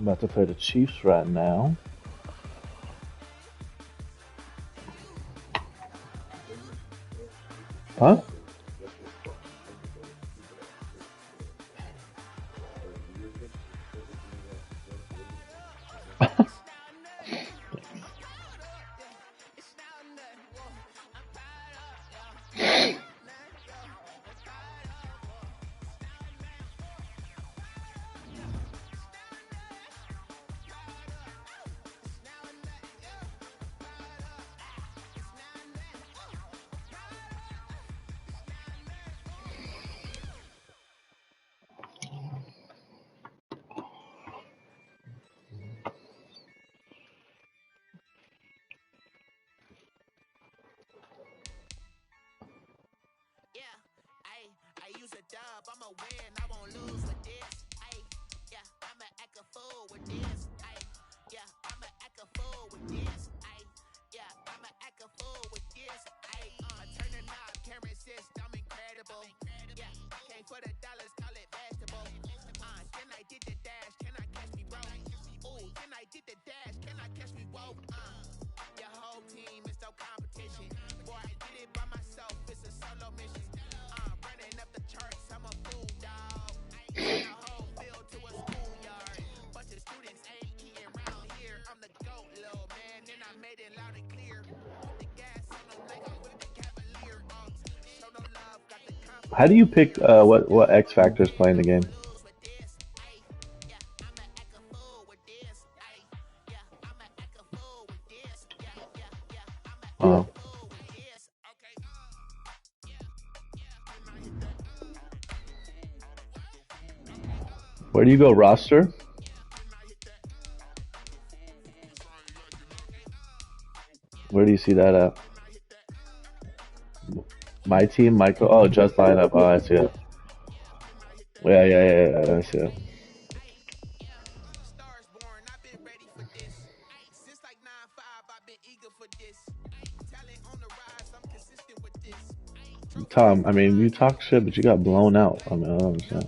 I'm about to play the Chiefs right now. Huh? How do you pick what X Factor is playing the game? Oh, where do you go? Roster? Where do you see that at? My team, Michael. Oh, just lineup. Oh, I see it. Yeah, yeah, yeah, yeah. I see it. Tom, I mean, you talk shit, but you got blown out. I mean, I don't understand.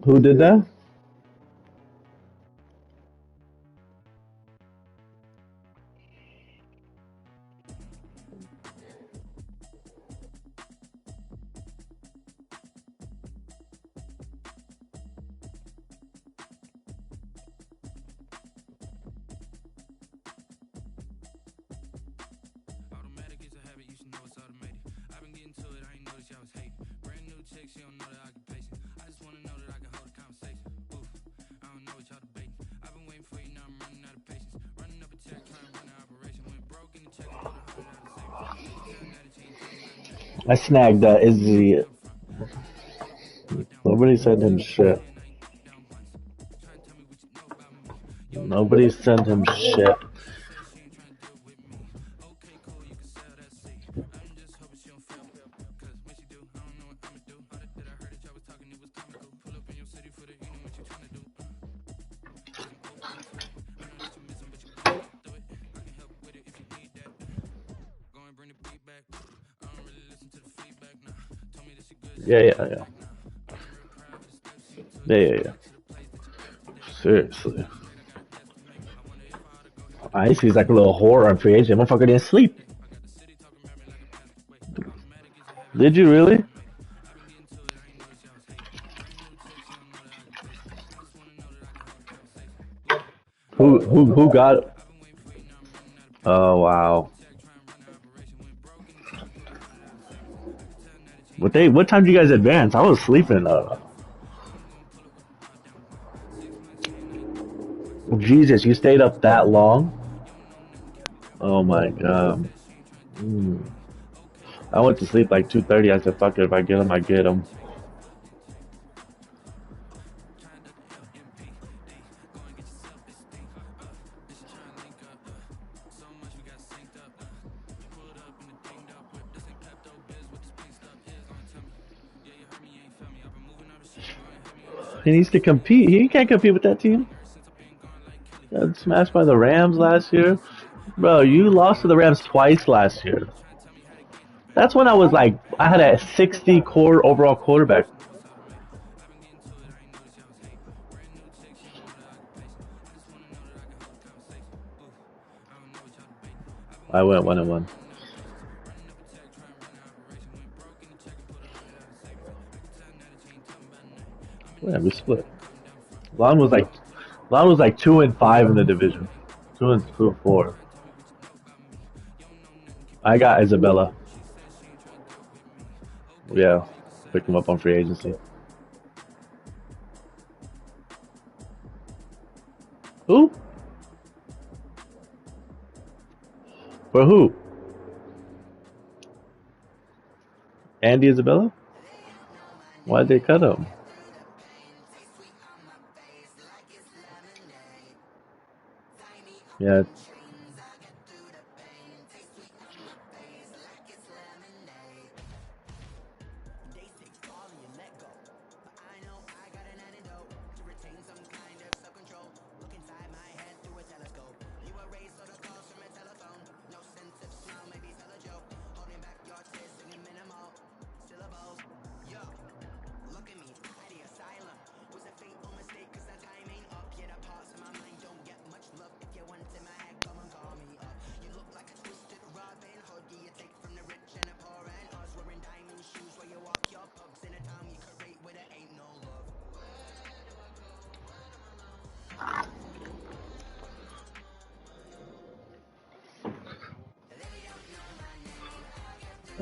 Who did that? I snagged Izzy. Nobody sent him shit. Nobody sent him shit. Yeah, yeah, yeah. Yeah, yeah, yeah. Seriously. Icy's like a little whore on free agent. Motherfucker didn't sleep. Did you really? Who got? Oh wow. What time did you guys advance? I was sleeping. Jesus, you stayed up that long? Oh my god. Mm. I went to sleep like 2:30. I said, "Fuck it, if I get him, I get him." He needs to compete. He can't compete with that team. Got smashed by the Rams last year. Bro, you lost to the Rams twice last year. That's when I was like, I had a 60 core overall quarterback. I went 1-1. Yeah, we split. Lon was like, Lon was like 2-5 in the division. 2-4. I got Isabella. Yeah, picked him up on free agency. Who? For who? Andy Isabella? Why'd they cut him? Yeah,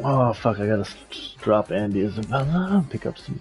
oh fuck! I gotta drop Andy Isabella. Pick up some.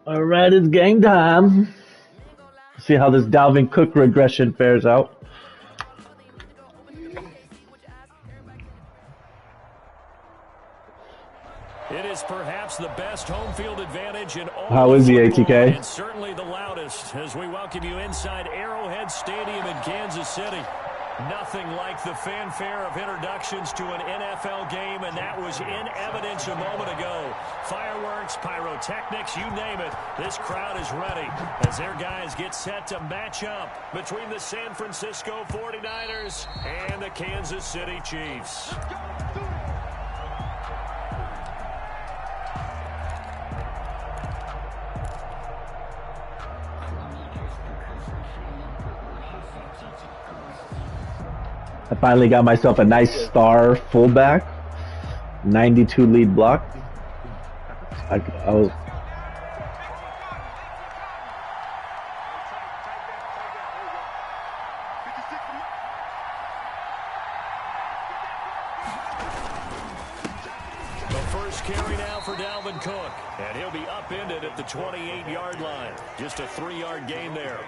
All right, it's game time. See how this Dalvin Cook regression fares out. It is perhaps the best home field advantage in all How is he, ATK? and certainly the loudest as we welcome you inside Arrowhead Stadium in Kansas City. Nothing like the fanfare of introductions to an NFL game, and that was in evidence a moment ago. Fireworks, pyrotechnics, you name it. This crowd is ready as their guys get set to match up between the San Francisco 49ers and the Kansas City Chiefs. I finally got myself a nice star fullback, 92 lead block. I was. The first carry now for Dalvin Cook, and he'll be upended at the 28-yard line. Just a 3-yard gain there.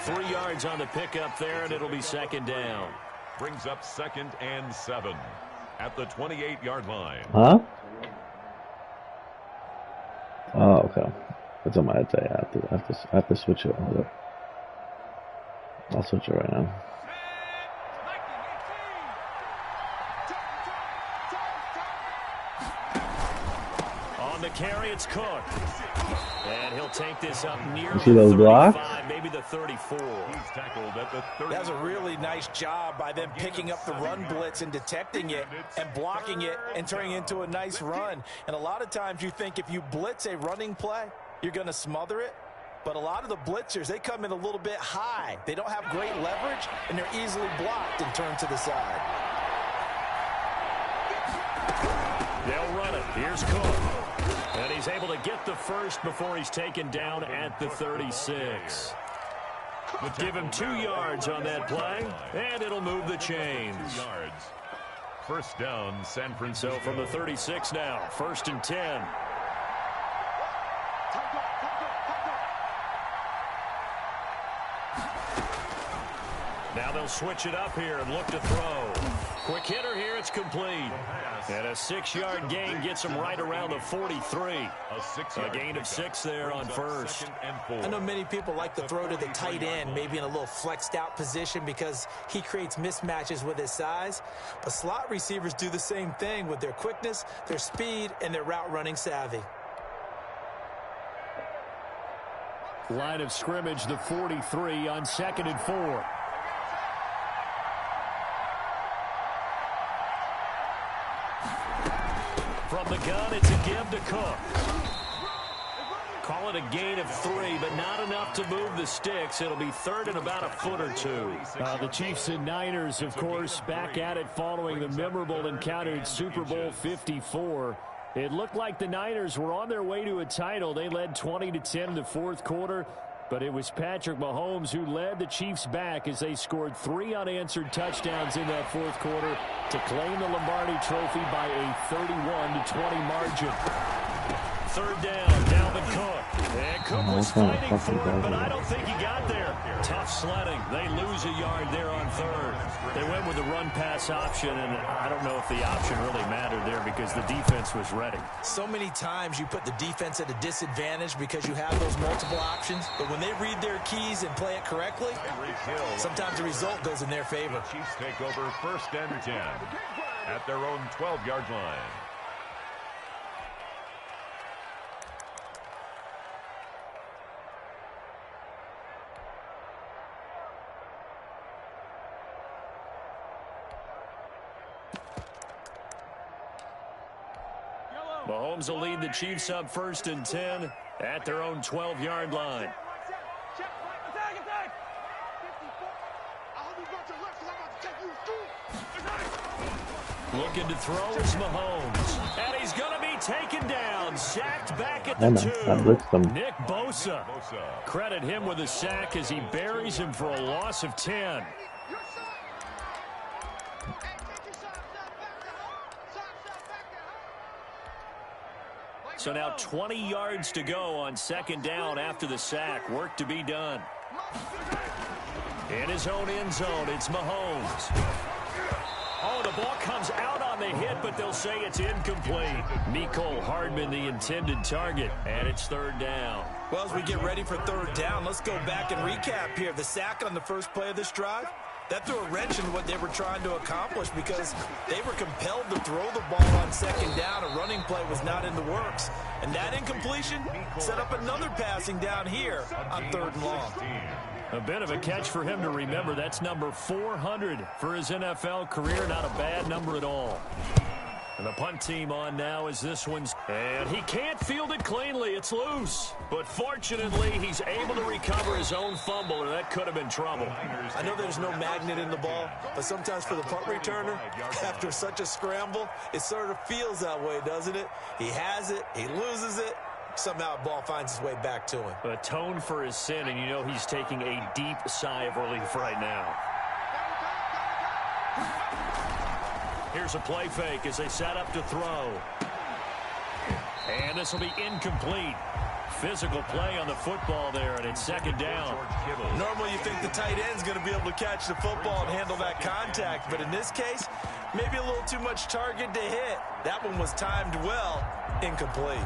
3 yards on the pickup there, and it'll be second down. Brings up 2nd and 7 at the 28-yard line. Huh? Oh, okay. That's on my head. I have to switch it. Hold up. I'll switch it right now. On the carry, it's Cook. And he'll take this up near the 35, maybe the 34. He's tackled at the 30. That was a really nice job by them picking up the run blitz and detecting it and blocking it and turning it into a nice run. And a lot of times you think if you blitz a running play, you're going to smother it. But a lot of the blitzers, they come in a little bit high. They don't have great leverage, and they're easily blocked and turned to the side. They'll run it. Here's Cook. And he's able to get the first before he's taken down at the 36. Give him 2 yards on that play, and it'll move the chains. 2 yards. First down, San Francisco. So from the 36 now, 1st and 10. Now they'll switch it up here and look to throw. Quick hitter here, it's complete. And a 6-yard gain gets him right around the 43. A gain of 6 there on first. I know many people like to throw to the tight end, maybe in a little flexed out position because he creates mismatches with his size. But slot receivers do the same thing with their quickness, their speed, and their route running savvy. Line of scrimmage, the 43 on 2nd and 4. From the gun, it's a give to Cook. Call it a gain of 3, but not enough to move the sticks. It'll be 3rd and about a foot or 2. The Chiefs and Niners, of course, back at it following the memorable encounter in Super Bowl 54. It looked like the Niners were on their way to a title. They led 20-10 in the 4th quarter. But it was Patrick Mahomes who led the Chiefs back as they scored 3 unanswered touchdowns in that 4th quarter to claim the Lombardi Trophy by a 31-20 margin. 3rd down, Dalvin Cook. And Cook was fighting for it, but I don't think he got there. Tough sledding. They lose a yard there on 3rd. They went with the run-pass option, and I don't know if the option really mattered there because the defense was ready. So many times you put the defense at a disadvantage because you have those multiple options, but when they read their keys and play it correctly, sometimes the result goes in their favor. The Chiefs take over 1st and 10 at their own 12-yard line. Mahomes will lead the Chiefs up 1st and 10 at their own 12-yard line. Looking to throw is Mahomes. And he's going to be taken down. Sacked back at the 2. Nick Bosa. Credit him with a sack as he buries him for a loss of 10. So now 20 yards to go on second down after the sack. Work to be done. In his own end zone, it's Mahomes. Oh, the ball comes out on the hit, but they'll say it's incomplete. Mecole Hardman, the intended target, and it's third down. Well, as we get ready for third down, let's go back and recap here. The sack on the first play of this drive, that threw a wrench in what they were trying to accomplish because they were compelled to throw the ball on second down. A running play was not in the works. And that incompletion set up another passing down here on third and long. A bit of a catch for him to remember. That's number 400 for his NFL career. Not a bad number at all. And the punt team on now as this one's... And he can't field it cleanly. It's loose. But fortunately, he's able to recover his own fumble, or that could have been trouble. I know there's no magnet in the ball, but sometimes for the punt returner, after such a scramble, it sort of feels that way, doesn't it? He has it. He loses it. Somehow the ball finds its way back to him. Atone for his sin, and you know he's taking a deep sigh of relief right now. Here's a play fake as they set up to throw. And this will be incomplete. Physical play on the football there, and it's second down. Normally you think the tight end's going to be able to catch the football and handle that contact, but in this case, maybe a little too much target to hit. That one was timed well, incomplete.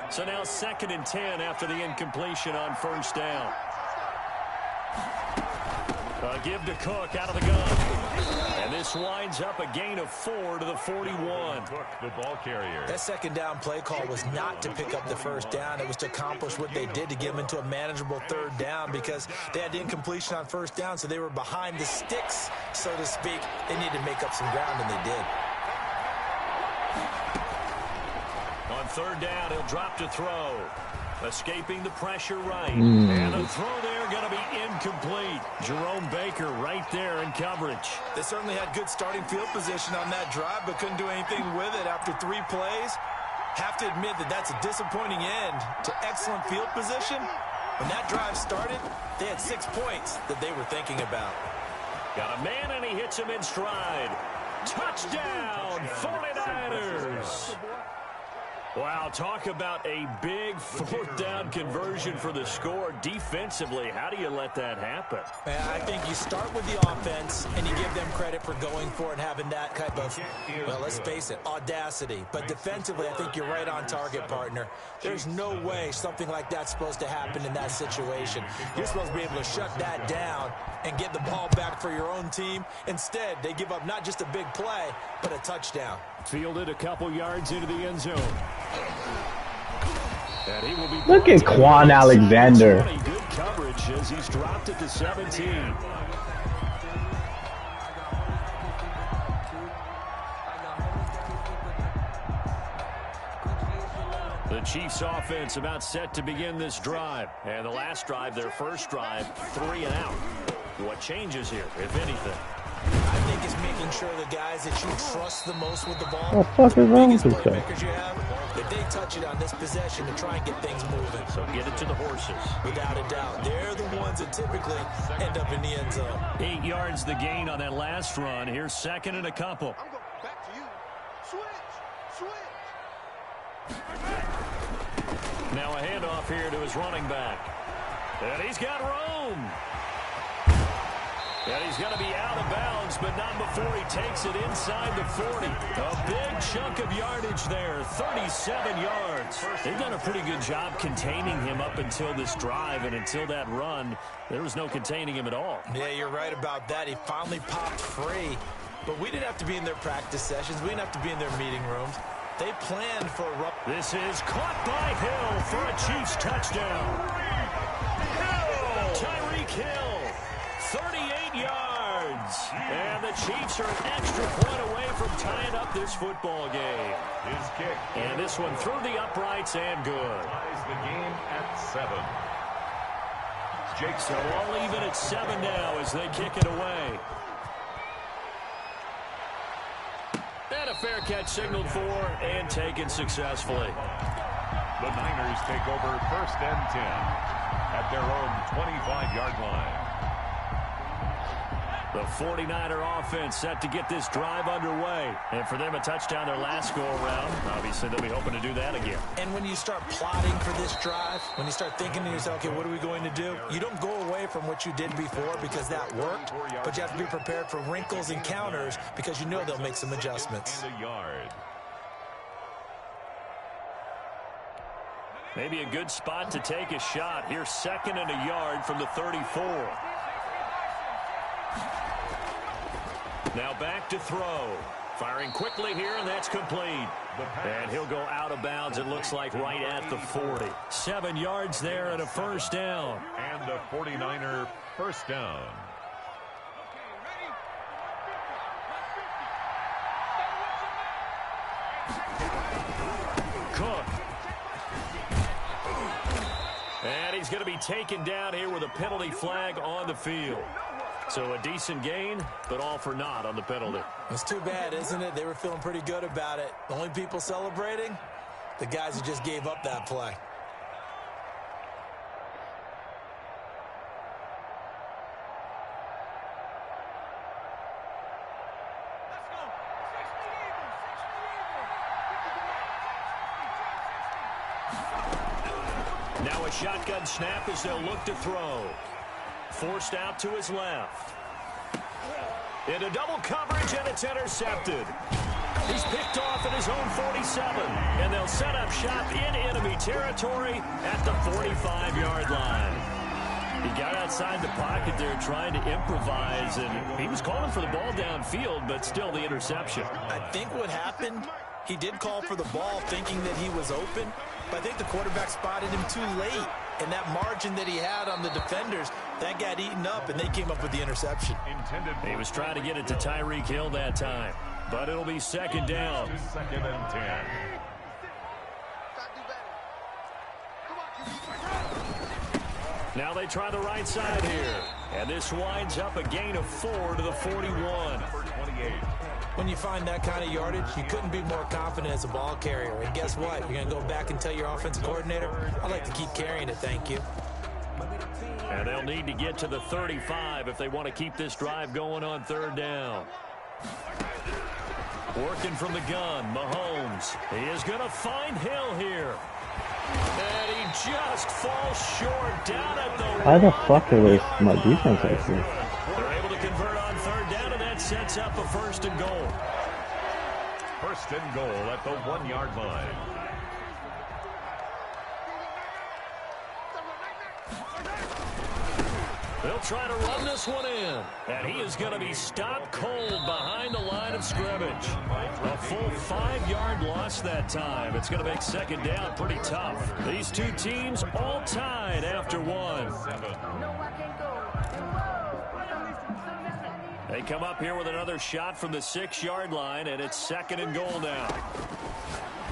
So now 2nd and 10 after the incompletion on first down. Give to Cook out of the gun. And this winds up a gain of 4 to the 41. The ball carrier. That second down play call was not to pick up the first down. It was to accomplish what they did to get them into a manageable third down because they had incompletion on first down, so they were behind the sticks, so to speak. They needed to make up some ground, and they did. On third down, he'll drop to throw. Escaping the pressure right. And the throw there going to be incomplete. Jerome Baker right there in coverage. They certainly had good starting field position on that drive, but couldn't do anything with it after 3 plays. Have to admit that that's a disappointing end to excellent field position. When that drive started, they had 6 points that they were thinking about. Got a man, and he hits him in stride. Touchdown, 49ers. Wow, talk about a big fourth down conversion for the score. Defensively, how do you let that happen? I think you start with the offense, and you give them credit for going for it and having that type of, well, let's face it, audacity. But defensively, I think you're right on target, partner. There's no way something like that's supposed to happen in that situation. You're supposed to be able to shut that down and get the ball back for your own team. Instead, they give up not just a big play, but a touchdown. Fielded a couple yards into the end zone. And he will be Look at Quan Alexander. Good coverage as he's dropped it to 17. The Chiefs offense about set to begin this drive. And the last drive, their first drive, 3 and out. What changes here, if anything? I think it's making sure the guys that you trust the most with the ball, What the fuck is wrong with biggest this guy? playmakers you have, that they touch it on this possession to try and get things moving. So get it to the horses. Without a doubt, they're the ones that typically end up in the end zone. 8 yards the gain on that last run. Here's 2nd and a couple. I'm going back to you. Switch. Now a handoff here to his running back. And he's got room. And he's going to be out of bounds, but not before he takes it inside the 40. A big chunk of yardage there, 37 yards. They've done a pretty good job containing him up until this drive, and until that run, there was no containing him at all. Yeah, you're right about that. He finally popped free. But we didn't have to be in their practice sessions. We didn't have to be in their meeting rooms. They planned for a run. This is caught by Hill for a Chiefs touchdown. Tyreek Hill, 38 yards. And the Chiefs are an extra point away from tying up this football game. His kick. And this one through the uprights and good. Ties the game at 7. Jake So all even at 7 now as they kick it away. And a fair catch signaled for and taken successfully. The Niners take over 1st and 10 at their own 25-yard line. The 49er offense set to get this drive underway. And for them, a touchdown their last go-around. Obviously, they'll be hoping to do that again. And when you start plotting for this drive, when you start thinking to yourself, okay, what are we going to do? You don't go away from what you did before because that worked, but you have to be prepared for wrinkles and counters because you know they'll make some adjustments. And a yard. Maybe a good spot to take a shot. Here's 2nd and a yard from the 34. Now back to throw. Firing quickly here, and that's complete. And he'll go out of bounds, it looks like, right at the 40. 7 yards there and a first down. And a 49er first down. Cook. And he's going to be taken down here with a penalty flag on the field. So a decent gain, but all for naught on the penalty. It's too bad, isn't it? They were feeling pretty good about it. The only people celebrating, the guys who just gave up that play. Now a shotgun snap as they'll look to throw. Forced out to his left. Into double coverage, and it's intercepted. He's picked off at his own 47, and they'll set up shop in enemy territory at the 45-yard line. He got outside the pocket there trying to improvise, and he was calling for the ball downfield, but still the interception. I think what happened, he did call for the ball thinking that he was open, but I think the quarterback spotted him too late. And that margin that he had on the defenders, that got eaten up, and they came up with the interception. He was trying to get it to Tyreek Hill that time, but it'll be 2nd down. 2nd and 10. Now they try the right side here. And this winds up a gain of 4 to the 41. For 28. When you find that kind of yardage, you couldn't be more confident as a ball carrier. And guess what? You're going to go back and tell your offensive coordinator, I'd like to keep carrying it, thank you. And they'll need to get to the 35 if they want to keep this drive going on 3rd down. Working from the gun, Mahomes. He is going to find Hill here. And he just falls short down at the Why the fuck are they my defense like this? They're able to convert on 3rd down, and that sets up a 1st and goal. 1st and goal at the 1-yard line. They'll try to run this one in. And he is going to be stopped cold behind the line of scrimmage. A full 5-yard loss that time. It's going to make 2nd down pretty tough. These two teams all tied after 1. They come up here with another shot from the 6-yard line, and it's 2nd and goal now.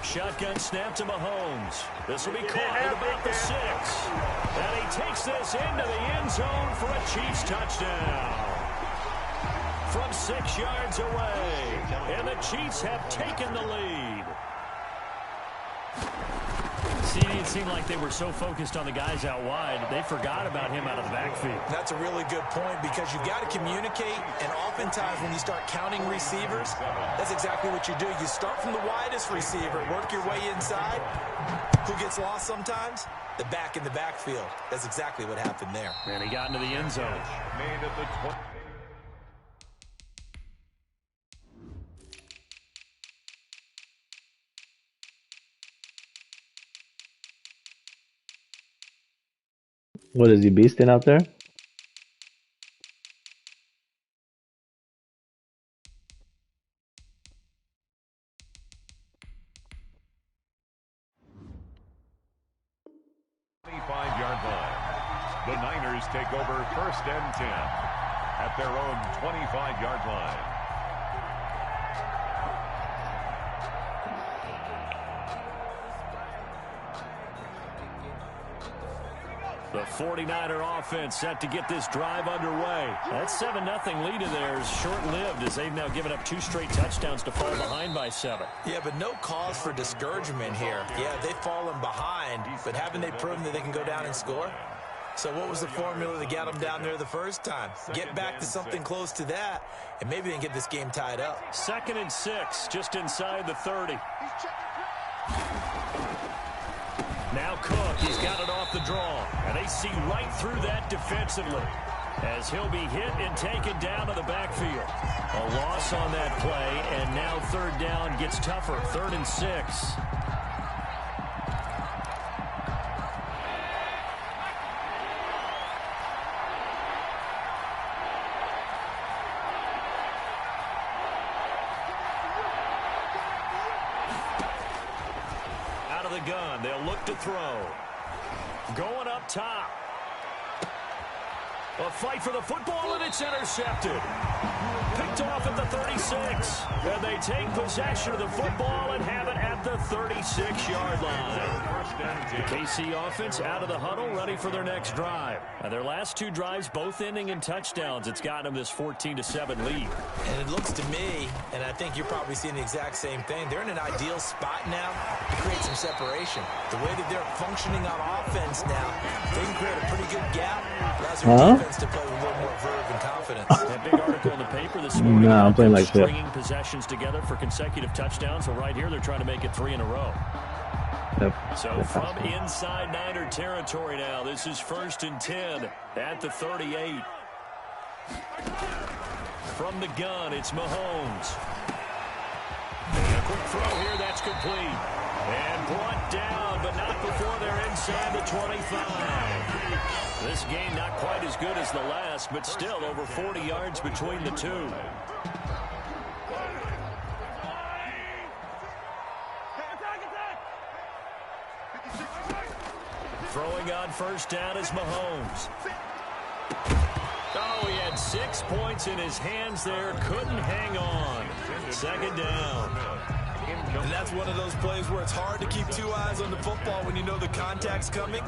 Shotgun snap to Mahomes. This will be caught at about the 6. And he takes this into the end zone for a Chiefs touchdown. From 6 yards away. And the Chiefs have taken the lead. See, it seemed like they were so focused on the guys out wide, they forgot about him out of the backfield. That's a really good point because you've got to communicate, and oftentimes when you start counting receivers, that's exactly what you do. You start from the widest receiver, work your way inside. Who gets lost sometimes? The back in the backfield. That's exactly what happened there. And he got into the end zone. Made at the 20. What is he beasting out there? The Niners take over 1st and 10 at their own 25-yard line. The 49er offense set to get this drive underway. That 7-0 lead of theirs short-lived as they've now given up 2 straight touchdowns to fall behind by 7. Yeah, but no cause for discouragement here. Yeah, they've fallen behind, but haven't they proven that they can go down and score? So what was the formula that got them down there the first time? Get back to something close to that, and maybe they can get this game tied up. 2nd and 6, just inside the 30. Now Cook, he's got it off the draw, and they see right through that defensively as he'll be hit and taken down to the backfield. A loss on that play, and now 3rd down gets tougher, 3rd and 6. Gun. They'll look to throw. Going up top. A fight for the football, and it's intercepted. Picked off at the 36. And they take possession of the football and have it at the 36-yard line. The KC offense out of the huddle, ready for their next drive. And their last 2 drives, both ending in touchdowns. It's gotten them this 14-7 lead. And it looks to me, and I think you're probably seeing the exact same thing, they're in an ideal spot now to create some separation. The way that they're functioning on offense now, they can create a pretty good gap. Allows their defense to play with a little more verve and confidence. That big article in the paper this morning. No, I'm playing like that. Stringing possessions together for consecutive touchdowns. So right here, they're trying to make it 3 in a row. Yep. So from inside Niner territory now, this is 1st and 10 at the 38. From the gun, it's Mahomes. And a quick throw here, that's complete. And brought down, but not before they're inside the 25. This game not quite as good as the last, but still over 40 yards between the two. Throwing on 1st down is Mahomes. Oh, he had 6 points in his hands there. Couldn't hang on. 2nd down. And that's one of those plays where it's hard to keep 2 eyes on the football when you know the contact's coming,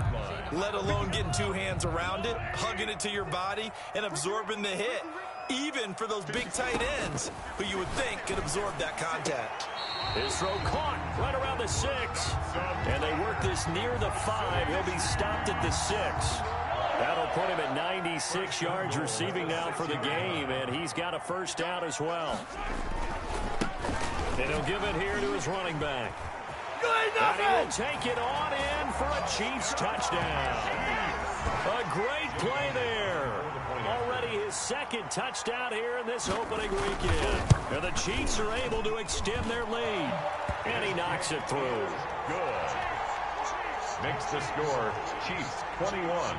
let alone getting 2 hands around it, hugging it to your body, and absorbing the hit, even for those big tight ends who you would think could absorb that contact. His throw caught right around the 6. And they work this near the 5. He'll be stopped at the 6. That'll put him at 96 yards receiving now for the game, and he's got a 1st down as well. And he'll give it here to his running back. And he will take it on in for a Chiefs touchdown. A great play there. Already his 2nd touchdown here in this opening weekend. And the Chiefs are able to extend their lead. And he knocks it through. Good. Makes the score Chiefs 21.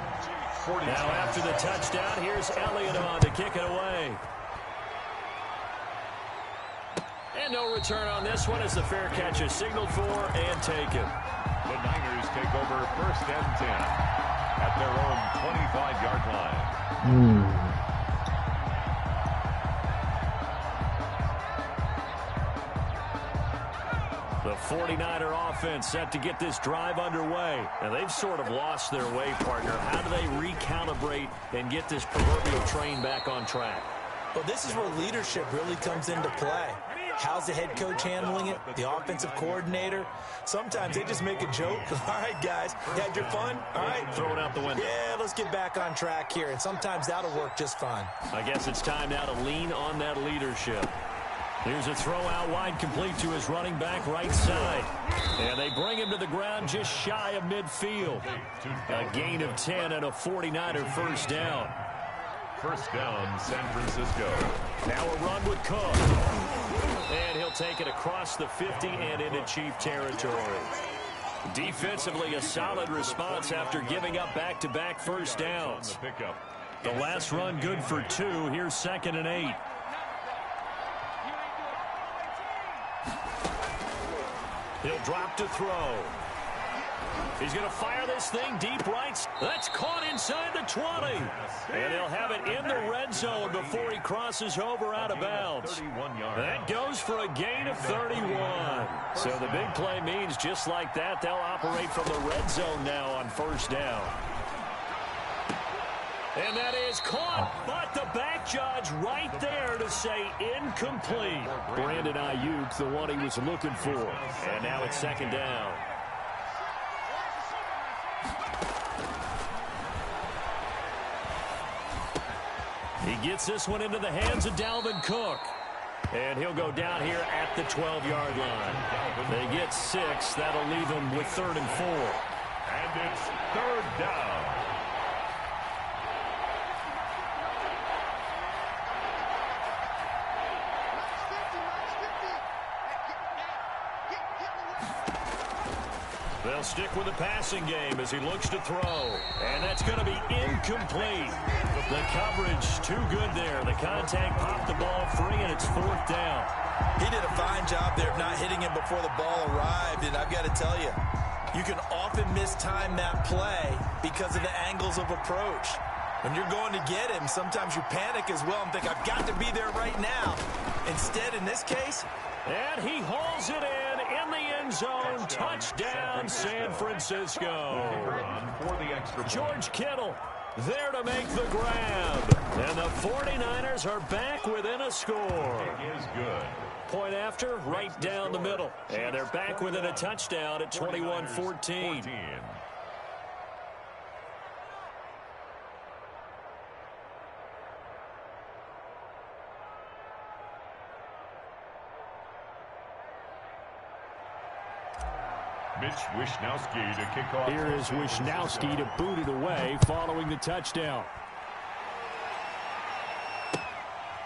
40. Now after the touchdown, here's Elliott on to kick it away. And no return on this one as the fair catch is signaled for and taken. The Niners take over 1st and 10 at their own 25-yard line. The 49er offense set to get this drive underway. And they've sort of lost their way, partner. How do they recalibrate and get this proverbial train back on track? Well, this is where leadership really comes into play. How's the head coach handling it? The offensive coordinator? Sometimes they just make a joke. All right, guys, you had your fun? All right. Throw it out the window. Yeah, let's get back on track here. And sometimes that'll work just fine. I guess it's time now to lean on that leadership. Here's a throw out wide, complete to his running back right side. And they bring him to the ground just shy of midfield. A gain of 10 and a 49er 1st down. 1st down, San Francisco. Now a run with Cook. And he'll take it across the 50 and into Chief territory. Defensively, a solid response after giving up back-to-back 1st downs. The last run good for 2. Here's 2nd and 8. He'll drop to throw. He's going to fire this thing deep right. That's caught inside the 20. And he'll have it in the red zone before he crosses over out of bounds. That goes for a gain of 31. So the big play means just like that, they'll operate from the red zone now on 1st down. And that is caught, but the back judge right there to say incomplete. Brandon Ayuk, the one he was looking for. And now it's second down. He gets this one into the hands of Dalvin Cook. And he'll go down here at the 12-yard line. They get 6. That'll leave them with 3rd and 4. And it's 3rd down. They'll stick with the passing game as he looks to throw. And that's going to be incomplete. The coverage too good there. The contact popped the ball free, and it's 4th down. He did a fine job there of not hitting him before the ball arrived. And I've got to tell you, you can often mistime that play because of the angles of approach. When you're going to get him, sometimes you panic as well and think, I've got to be there right now. Instead, in this case, and he hauls it in the end zone. Touchdown, San Francisco. George Kittle there to make the grab. And the 49ers are back within a score. It is good. Point after, right down the middle. And they're back within a touchdown at 21-14. Mitch Wishnowsky to kick off. Here is Wishnowsky to boot it away following the touchdown.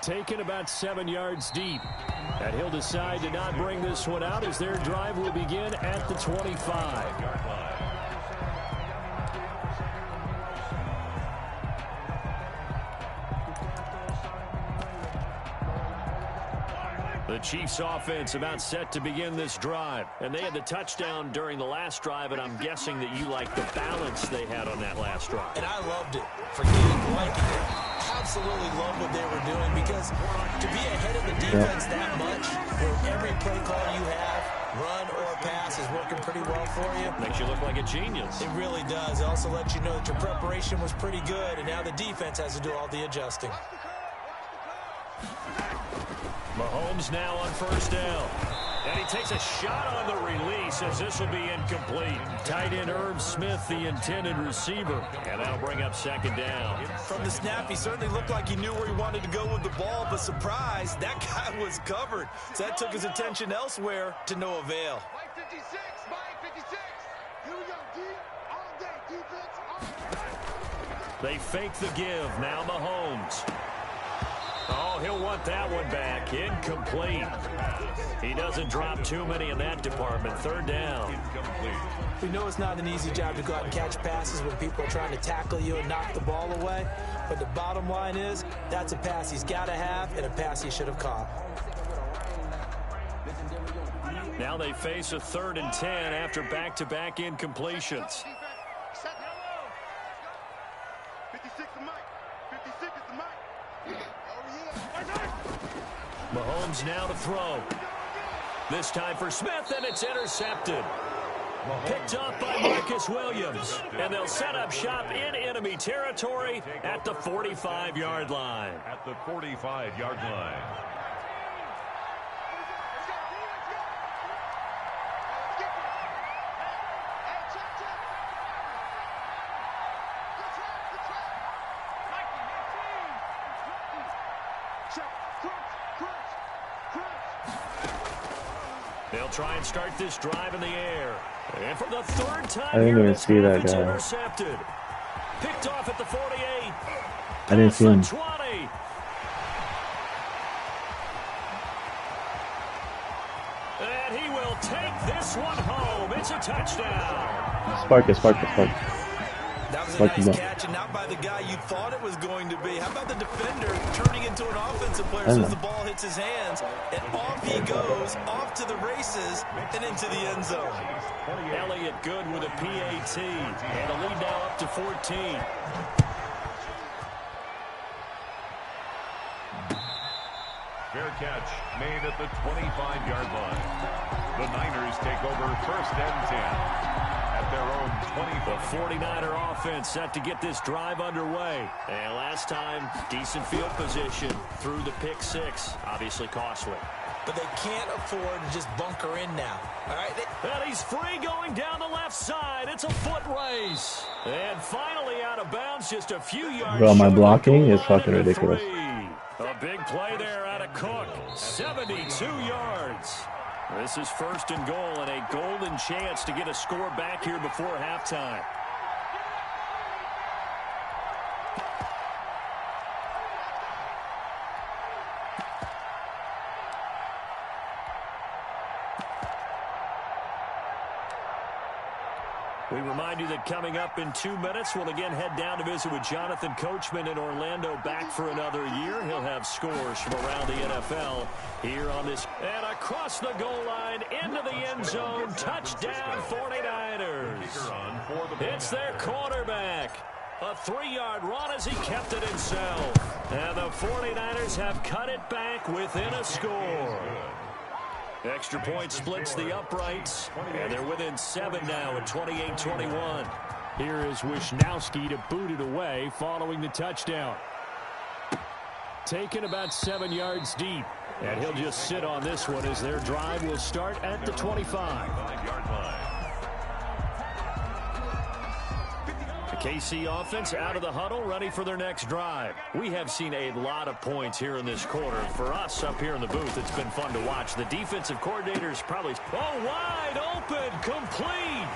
Taken about 7 yards deep. And he'll decide to not bring this one out as their drive will begin at the 25. The Chiefs offense about set to begin this drive. And they had the touchdown during the last drive, and I'm guessing that you like the balance they had on that last drive. and I loved it. Forget it, like it. Absolutely love what they were doing, because to be ahead of the defense that much, where every play call you have, run or pass, is working pretty well for you. Makes you look like a genius. It really does. It also lets you know that your preparation was pretty good, and now the defense has to do all the adjusting. Mahomes now on 1st down. And he takes a shot on the release as this will be incomplete. Tight end Irv Smith, the intended receiver. And that'll bring up 2nd down. From the snap, he certainly looked like he knew where he wanted to go with the ball, but surprise, that guy was covered. So that took his attention elsewhere to no avail. Mike 56, Mike 56. Here we go, D. All day, defense, all day. They fake the give. Now Mahomes. Oh, he'll want that one back. Incomplete. He doesn't drop too many in that department. 3rd down. We know it's not an easy job to go out and catch passes when people are trying to tackle you and knock the ball away. But the bottom line is, that's a pass he's got to have and a pass he should have caught. Now they face a 3rd and 10 after back-to-back incompletions. 56 is Mike. 56 is Mike. Mahomes now to throw. This time for Smith, and it's intercepted. Picked off by Marcus Williams. And they'll set up shop in enemy territory at the 45-yard line. At the 45-yard line. They'll try and start this drive in the air. And for the 3rd time, I didn't even see that it's guy. intercepted. Picked off at the 48. I didn't see him. 20. And he will take this one home. It's a touchdown. Spark. That was a nice catch, and not by the guy you thought it was going to be. How about the defender turning into an offensive player as soon as the ball hits his hands? And off he goes, off to the races, and into the end zone. Elliott good with a PAT. And a lead now up to 14. Fair catch made at the 25-yard line. The Niners take over 1st and 10 at at their own 20. The 49er offense set to get this drive underway. And last time, decent field position through the pick six. Obviously costly. But they can't afford to just bunker in now. All right. And he's free going down the left side. It's a foot race. And finally out of bounds just a few yards. Bro, my blocking is fucking ridiculous. A big play there out of Cook. 72 yards. This is first and goal and a golden chance to get a score back here before halftime. We remind you that coming up in 2 minutes, we'll again head down to visit with Jonathan Coachman in Orlando, back for another year. He'll have scores from around the NFL here on this. And across the goal line, into the end zone, touchdown 49ers. It's their quarterback. A 3-yard run as he kept it himself. And the 49ers have cut it back within a score. Extra point splits the uprights, and they're within 7 now at 28-21. Here is Wisnowski to boot it away following the touchdown. Taken about 7 yards deep, and he'll just sit on this one as their drive will start at the 25-yard line. KC offense out of the huddle, ready for their next drive. We have seen a lot of points here in this quarter. For us up here in the booth, it's been fun to watch. The defensive coordinator's probably, wide open, complete.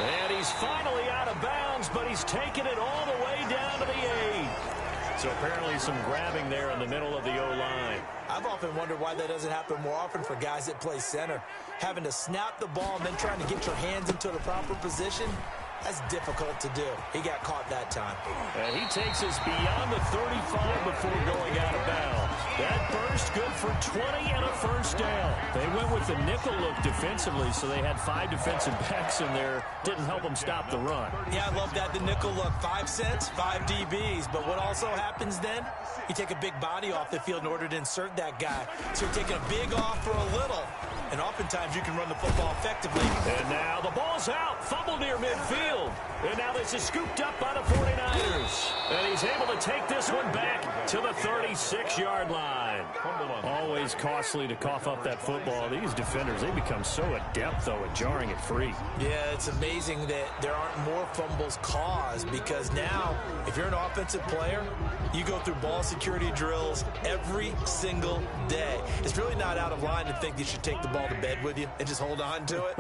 And he's finally out of bounds, but he's taken it all the way down to the 8. So apparently some grabbing there in the middle of the O-line. I've often wondered why that doesn't happen more often for guys that play center. Having to snap the ball and then trying to get your hands into the proper position. That's difficult to do. He got caught that time. And he takes us beyond the 35 before going out of bounds. That burst good for 20 and a first down. They went with the nickel look defensively, so they had 5 defensive backs in there. Didn't help them stop the run. Yeah, I love that, the nickel look. 5 cents, 5 DBs. But what also happens then? You take a big body off the field in order to insert that guy. So you're taking a big off for a little. And oftentimes you can run the football effectively. And now the ball's out. Fumble near midfield. And now this is scooped up by the 49ers. And he's able to take this one back to the 36-yard line. Always costly to cough up that football. These defenders, they become so adept, though, at jarring it free. Yeah, it's amazing that there aren't more fumbles caused, because now, if you're an offensive player, you go through ball security drills every single day. It's really not out of line to think you should take the ball to bed with you and just hold on to it.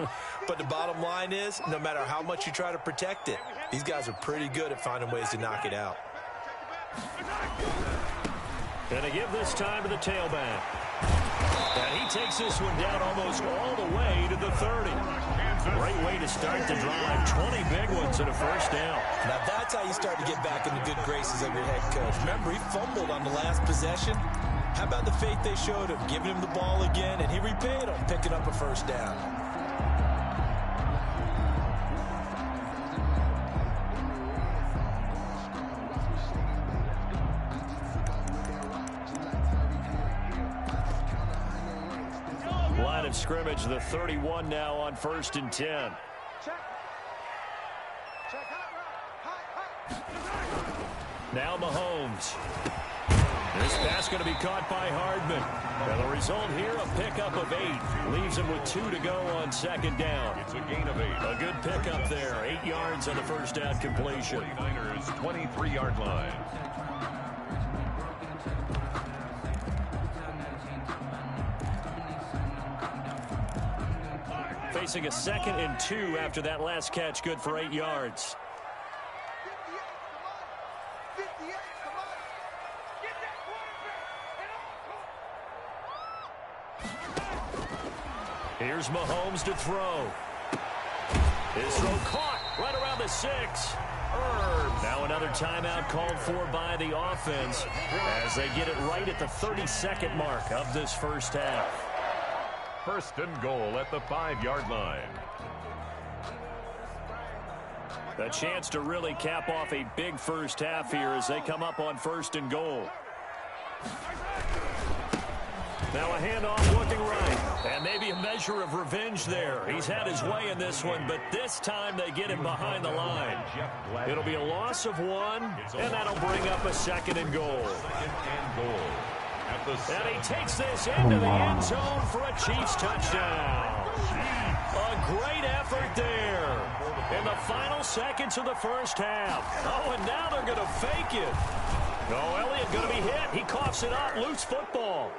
But the bottom line is, no matter how much you try to protect it, these guys are pretty good at finding ways to knock it out. And they give this time to the tailback. And he takes this one down almost all the way to the 30. Great way to start the drive. 20 big ones and a first down. Now that's how you start to get back in the good graces of your head coach. Remember, he fumbled on the last possession. How about the faith they showed him, giving him the ball again, and he repaid him, picking up a first down. Line of scrimmage, the 31 now on 1st and 10. Now Mahomes. This pass going to be caught by Hardman. And the result here, a pickup of 8. Leaves him with 2 to go on 2nd down. It's a gain of 8. A good pickup there. 8 yards on the first down completion. 49ers 23-yard line. Facing a 2nd and 2 after that last catch, good for 8 yards. Here's Mahomes to throw. His throw caught right around the 6. Now another timeout called for by the offense as they get it right at the 32nd mark of this first half. 1st and goal at the 5-yard line. A chance to really cap off a big first half here as they come up on 1st and goal. Now a handoff looking right. And maybe a measure of revenge there. He's had his way in this one, but this time they get him behind the line. It'll be a loss of 1, and that'll bring up a 2nd and goal. And he takes this into the end zone for a Chiefs touchdown. A great effort there in the final seconds of the first half. Oh, and now they're going to fake it. Oh, Elliott going to be hit. He coughs it up. Loose football.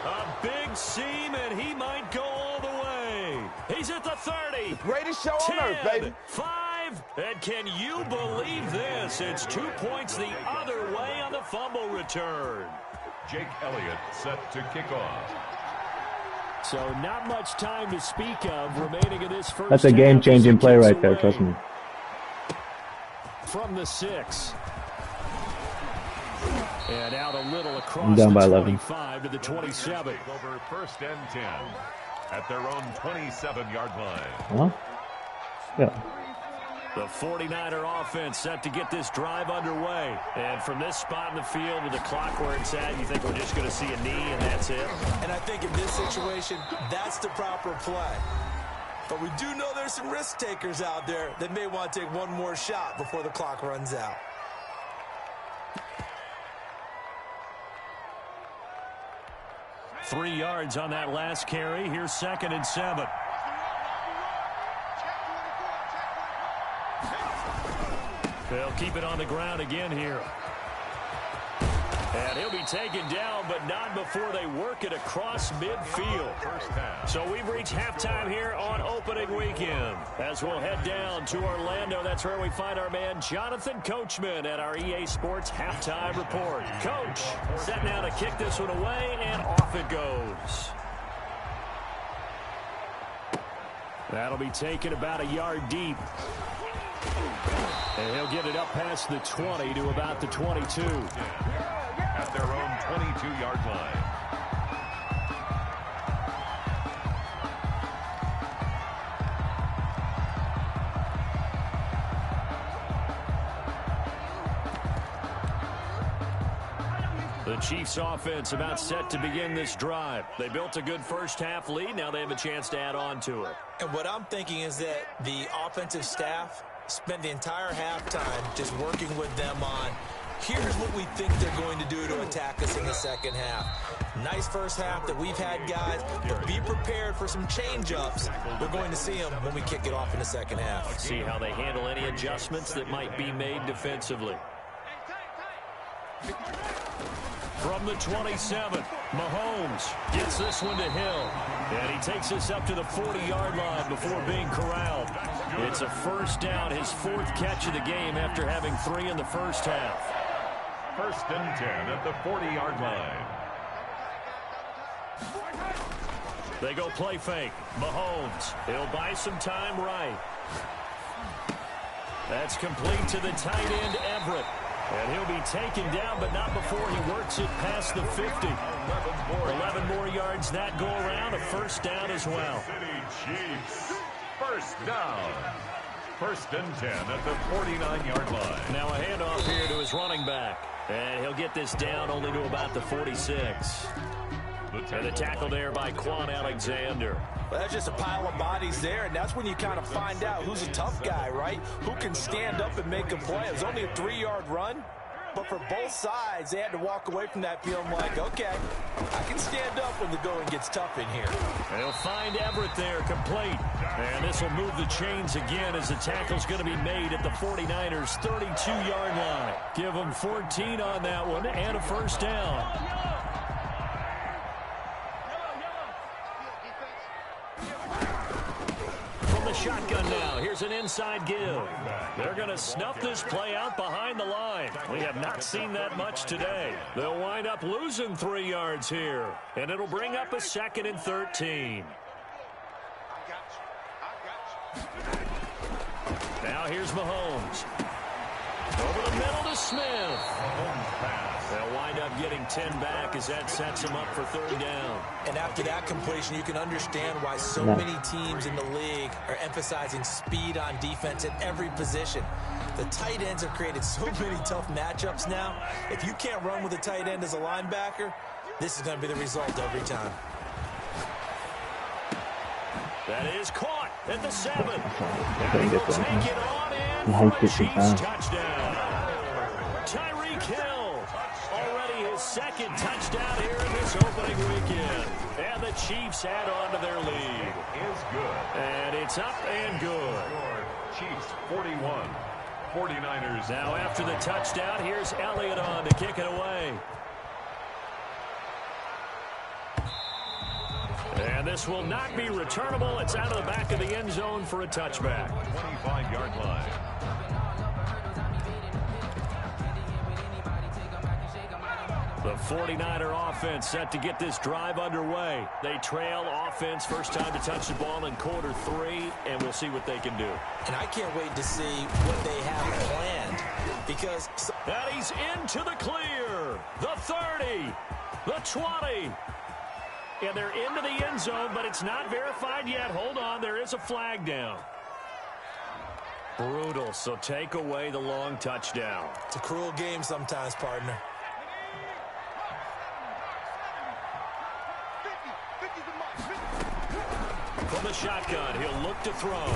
A big seam, and he might go all the way. He's at the 30. Greatest show on earth, baby. 5. And can you believe this? It's 2 points the other way on the fumble return. Jake Elliott set to kick off. So not much time to speak of remaining in this first. That's a game-changing play right there, trust me. From the 6. And out a little across I'm down by the 11. 25 to the 27. Over 1st and 10 at their own 27-yard line. Huh? Yeah. The 49er offense set to get this drive underway. And from this spot in the field with the clock where it's at, you think we're just going to see a knee and that's it? And I think in this situation, that's the proper play. But we do know there's some risk takers out there that may want to take one more shot before the clock runs out. Three yards on that last carry. Here's 2nd and 7. They'll keep it on the ground again here. And he'll be taken down, but not before they work it across midfield. So we've reached halftime here on opening weekend. As we'll head down to Orlando, that's where we find our man Jonathan Coachman at our EA Sports Halftime Report. Coach, set now to kick this one away, and off it goes. That'll be taken about a yard deep. And he'll get it up past the 20 to about the 22. At their own 22-yard line. The Chiefs offense about set to begin this drive. They built a good first half lead. Now they have a chance to add on to it. And what I'm thinking is that the offensive staff spent the entire halftime just working with them on, here's what we think they're going to do to attack us in the second half. Nice first half that we've had, guys, but be prepared for some change-ups. We're going to see them when we kick it off in the second half. See how they handle any adjustments that might be made defensively. From the 27, Mahomes gets this one to Hill. And he takes this up to the 40-yard line before being corralled. It's a first down, his 4th catch of the game after having 3 in the first half. 1st and 10 at the 40-yard line. They go play fake. Mahomes, he'll buy some time right. That's complete to the tight end, Everett. And he'll be taken down, but not before he works it past the 50. 11 more yards that go around, a first down as well. City Chiefs, first down. 1st and 10 at the 49-yard line. Now a handoff here to his running back. And he'll get this down only to about the 46. And the tackle there by Quan Alexander. Well, that's just a pile of bodies there, and that's when you kind of find out who's a tough guy, right? Who can stand up and make a play. It was only a 3-yard run, but for both sides, they had to walk away from that feeling like, okay, I can stand up when the going gets tough in here. And he'll find Everett there, complete. And this will move the chains again as the tackle's going to be made at the 49ers' 32-yard line. Give them 14 on that one and a first down. Shotgun now. Here's an inside give. They're going to snuff this play out behind the line. We have not seen that much today. They'll wind up losing 3 yards here, and it'll bring up a 2nd and 13. Now here's Mahomes. Over the middle to Smith. They'll wind up getting 10 back as that sets them up for 3rd down. And after that completion, you can understand why so many teams in the league are emphasizing speed on defense at every position. The tight ends have created so many tough matchups now. If you can't run with a tight end as a linebacker, this is going to be the result every time. That is caught at the 7. Couldn't He get will that. take it on in Nice for a kicking Chiefs pass. touchdown. Tyreek Hill, already his second touchdown here in this opening weekend. And the Chiefs add on to their lead. Is good. And it's up and good. Chiefs 41. 49ers. Now after the touchdown, here's Elliott on to kick it away. And this will not be returnable. It's out of the back of the end zone for a touchback. 25-yard line. The 49er offense set to get this drive underway. They trail offense first time to touch the ball in quarter 3, and we'll see what they can do. And I can't wait to see what they have planned because And he's into the clear. The 30, the 20. And they're into the end zone, but it's not verified yet. Hold on, there is a flag down. Brutal, so take away the long touchdown. it's a cruel game sometimes, partner. 50's the mark. From the shotgun, he'll look to throw.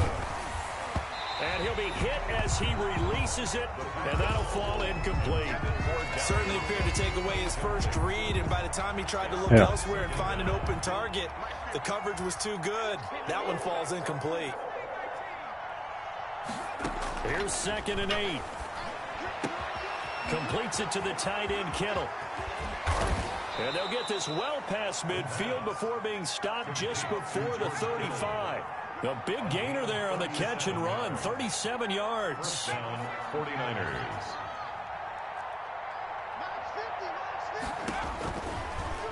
And he'll be hit as he releases it, and that'll fall incomplete. Certainly appeared to take away his first read, and by the time he tried to look elsewhere and find an open target, the coverage was too good. That one falls incomplete. Here's 2nd and 8. Completes it to the tight end, Kittle. And they'll get this well past midfield before being stopped just before the 35. A big gainer there on the catch and run, 37 yards. Down 49ers.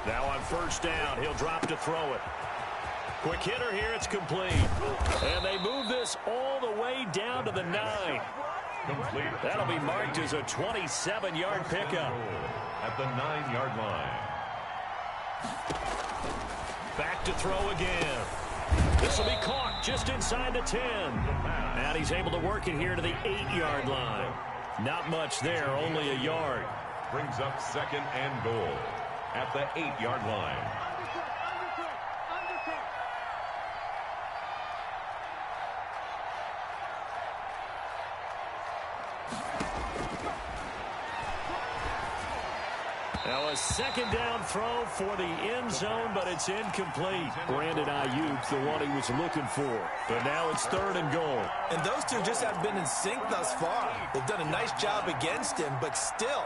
Now on first down, he'll drop to throw it. Quick hitter here, it's complete. And they move this all the way down to the 9. Complete. That'll be marked as a 27-yard pickup. At the 9-yard line. Back to throw again. This will be caught just inside the 10. And he's able to work it here to the 8-yard line. Not much there, only a yard. Brings up 2nd and goal. At the 8-yard line. Now a 2nd down throw for the end zone, but it's incomplete. Brandon Ayuk, the one he was looking for. But now it's 3rd and goal. And those two just have been in sync thus far. They've done a nice job against him, but still,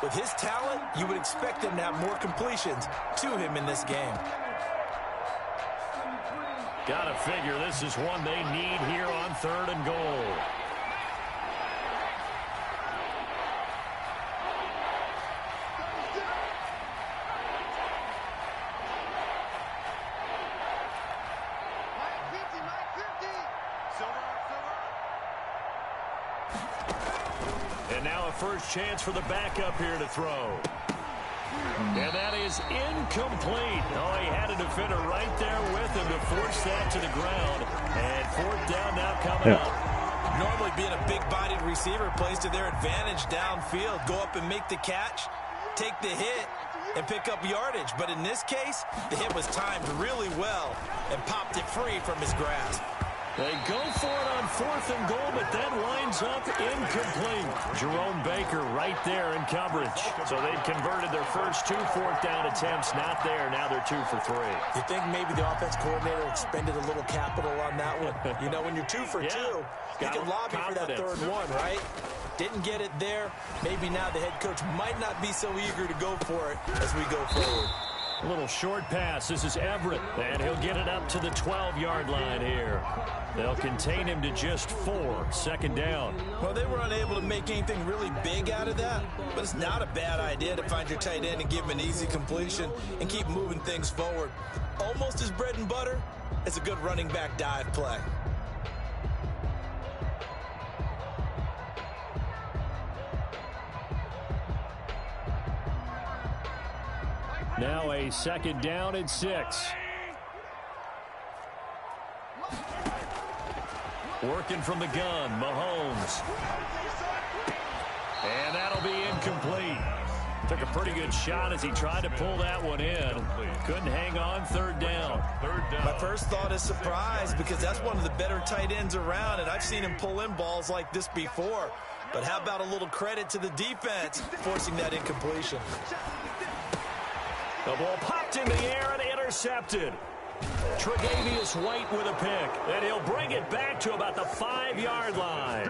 with his talent, you would expect him to have more completions to him in this game. Gotta figure this is one they need here on 3rd and goal. And now a first chance for the backup here to throw. And that is incomplete. Oh, he had a defender right there with him to force that to the ground. And 4th down now coming up. Normally being a big-bodied receiver plays to their advantage downfield. Go up and make the catch, take the hit, and pick up yardage. But in this case, the hit was timed really well and popped it free from his grasp. They go for it on 4th and goal, but that winds up incomplete. Jerome Baker right there in coverage. So they've converted their first 2 4th down attempts. Not there. Now they're 2 for 3. You think maybe the offense coordinator expended a little capital on that one? You know, when you're 2 for 2, you can lobby for that 3rd one, right? Didn't get it there. Maybe now the head coach might not be so eager to go for it as we go forward. A little short pass. This is Everett. And he'll get it up to the 12-yard line here. They'll contain him to just 4. 2nd down. Well, they were unable to make anything really big out of that, but it's not a bad idea to find your tight end and give him an easy completion and keep moving things forward. Almost as bread and butter as a good running back dive play. Now a 2nd down and 6. Working from the gun, Mahomes. And that'll be incomplete. Took a pretty good shot as he tried to pull that one in. Couldn't hang on. Third down. My first thought is surprise because that's one of the better tight ends around, and I've seen him pull in balls like this before. But how about a little credit to the defense forcing that incompletion? The ball popped in the air and intercepted. Tre'Davious White with a pick, and he'll bring it back to about the 5-yard line.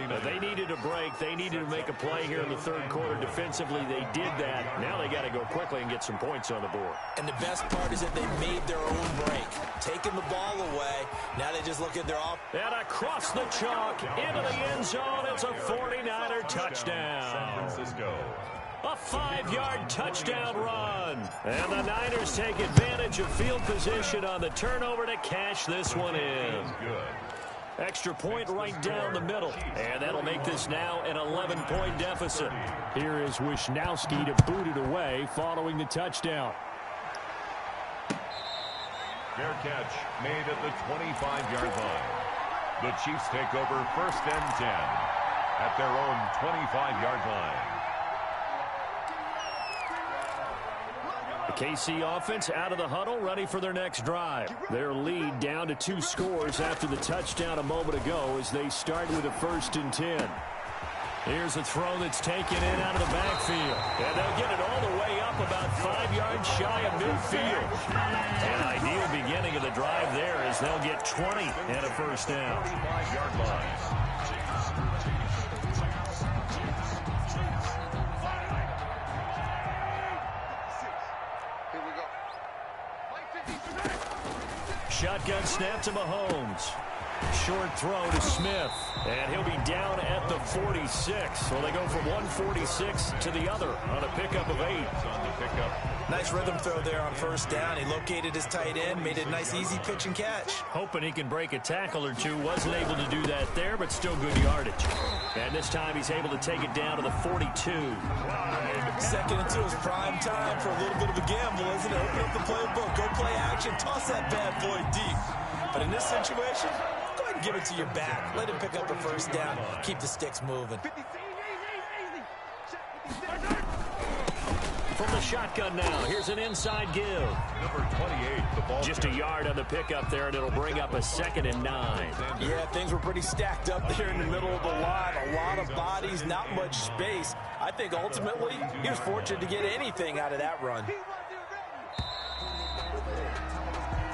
But they needed a break. They needed to make a play here in the third quarter. Defensively, they did that. Now they got to go quickly and get some points on the board. And the best part is that they made their own break, taking the ball away. Now they just look at their off. And across the chalk, into the end zone, it's a 49er touchdown. San Francisco. A 5-yard touchdown run. And the Niners take advantage of field position on the turnover to cash this one in. Extra point right down the middle. And that'll make this now an 11-point deficit. Here is Wisnowski to boot it away following the touchdown. Fair catch made at the 25-yard line. The Chiefs take over 1st and 10 at their own 25-yard line. The KC offense out of the huddle, ready for their next drive. Their lead down to 2 scores after the touchdown a moment ago as they start with a 1st and 10. Here's a throw that's taken in out of the backfield. And they'll get it all the way up about 5 yards shy of midfield. An ideal beginning of the drive there as they'll get 20 and a 1st down. 25-yard line. Shotgun snap to Mahomes. Short throw to Smith. And he'll be down at the 46. So they go from 146 to the other on a pickup of 8. On the pickup. Nice rhythm throw there on 1st down. He located his tight end, made it a nice easy pitch and catch. Hoping he can break a tackle or two. Wasn't able to do that there, but still good yardage. And this time he's able to take it down to the 42. 2nd and 2 is prime time for a little bit of a gamble, isn't it? Open up the playbook, go play action, toss that bad boy deep. But in this situation, go ahead and give it to your back. Let him pick up the 1st down. Keep the sticks moving. From the shotgun now, here's an inside give. Number 28, the ball. Just a yard on the pickup there, and it'll bring up a 2nd and 9. Yeah, things were pretty stacked up there in the middle of the line. A lot of bodies, not much space. I think ultimately he was fortunate to get anything out of that run.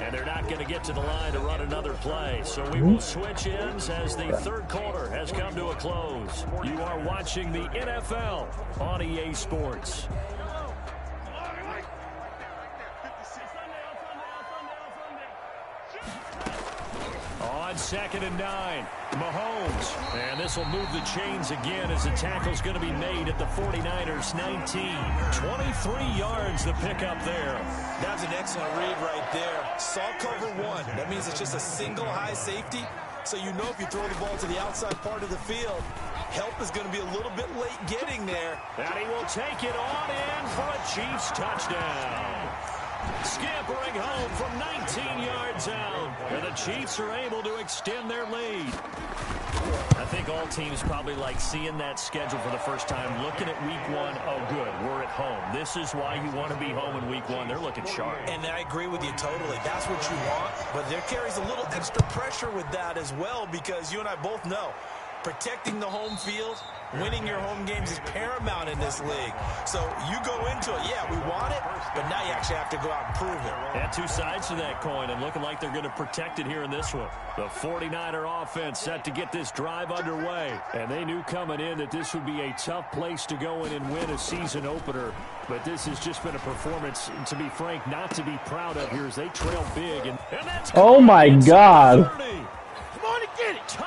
And they're not going to get to the line to run another play. So we will switch ends as the third quarter has come to a close. You are watching the NFL on EA Sports. On 2nd and 9, Mahomes. And this will move the chains again as the tackle's going to be made at the 49ers 19. 23 yards the pickup there. That's an excellent read right there. Saw cover 1. That means it's just a single high safety. So you know if you throw the ball to the outside part of the field, help is going to be a little bit late getting there. And he will take it on in for a Chiefs touchdown. Scampering home from 19 yards out. And the Chiefs are able to extend their lead. I think all teams probably like seeing that schedule for the first time, looking at week 1. Oh, good, we're at home. This is why you want to be home in week 1. They're looking sharp. And I agree with you totally. That's what you want. But there carries a little extra pressure with that as well because you and I both know protecting the home field, winning your home games is paramount in this league. So you go into it, yeah, we want it, but now you actually have to go out and prove it. And 2 sides to that coin, and looking like they're going to protect it here in this one. The 49er offense set to get this drive underway, and they knew coming in that this would be a tough place to go in and win a season opener. But this has just been a performance, to be frank, not to be proud of here as they trail big. And that's Oh my God.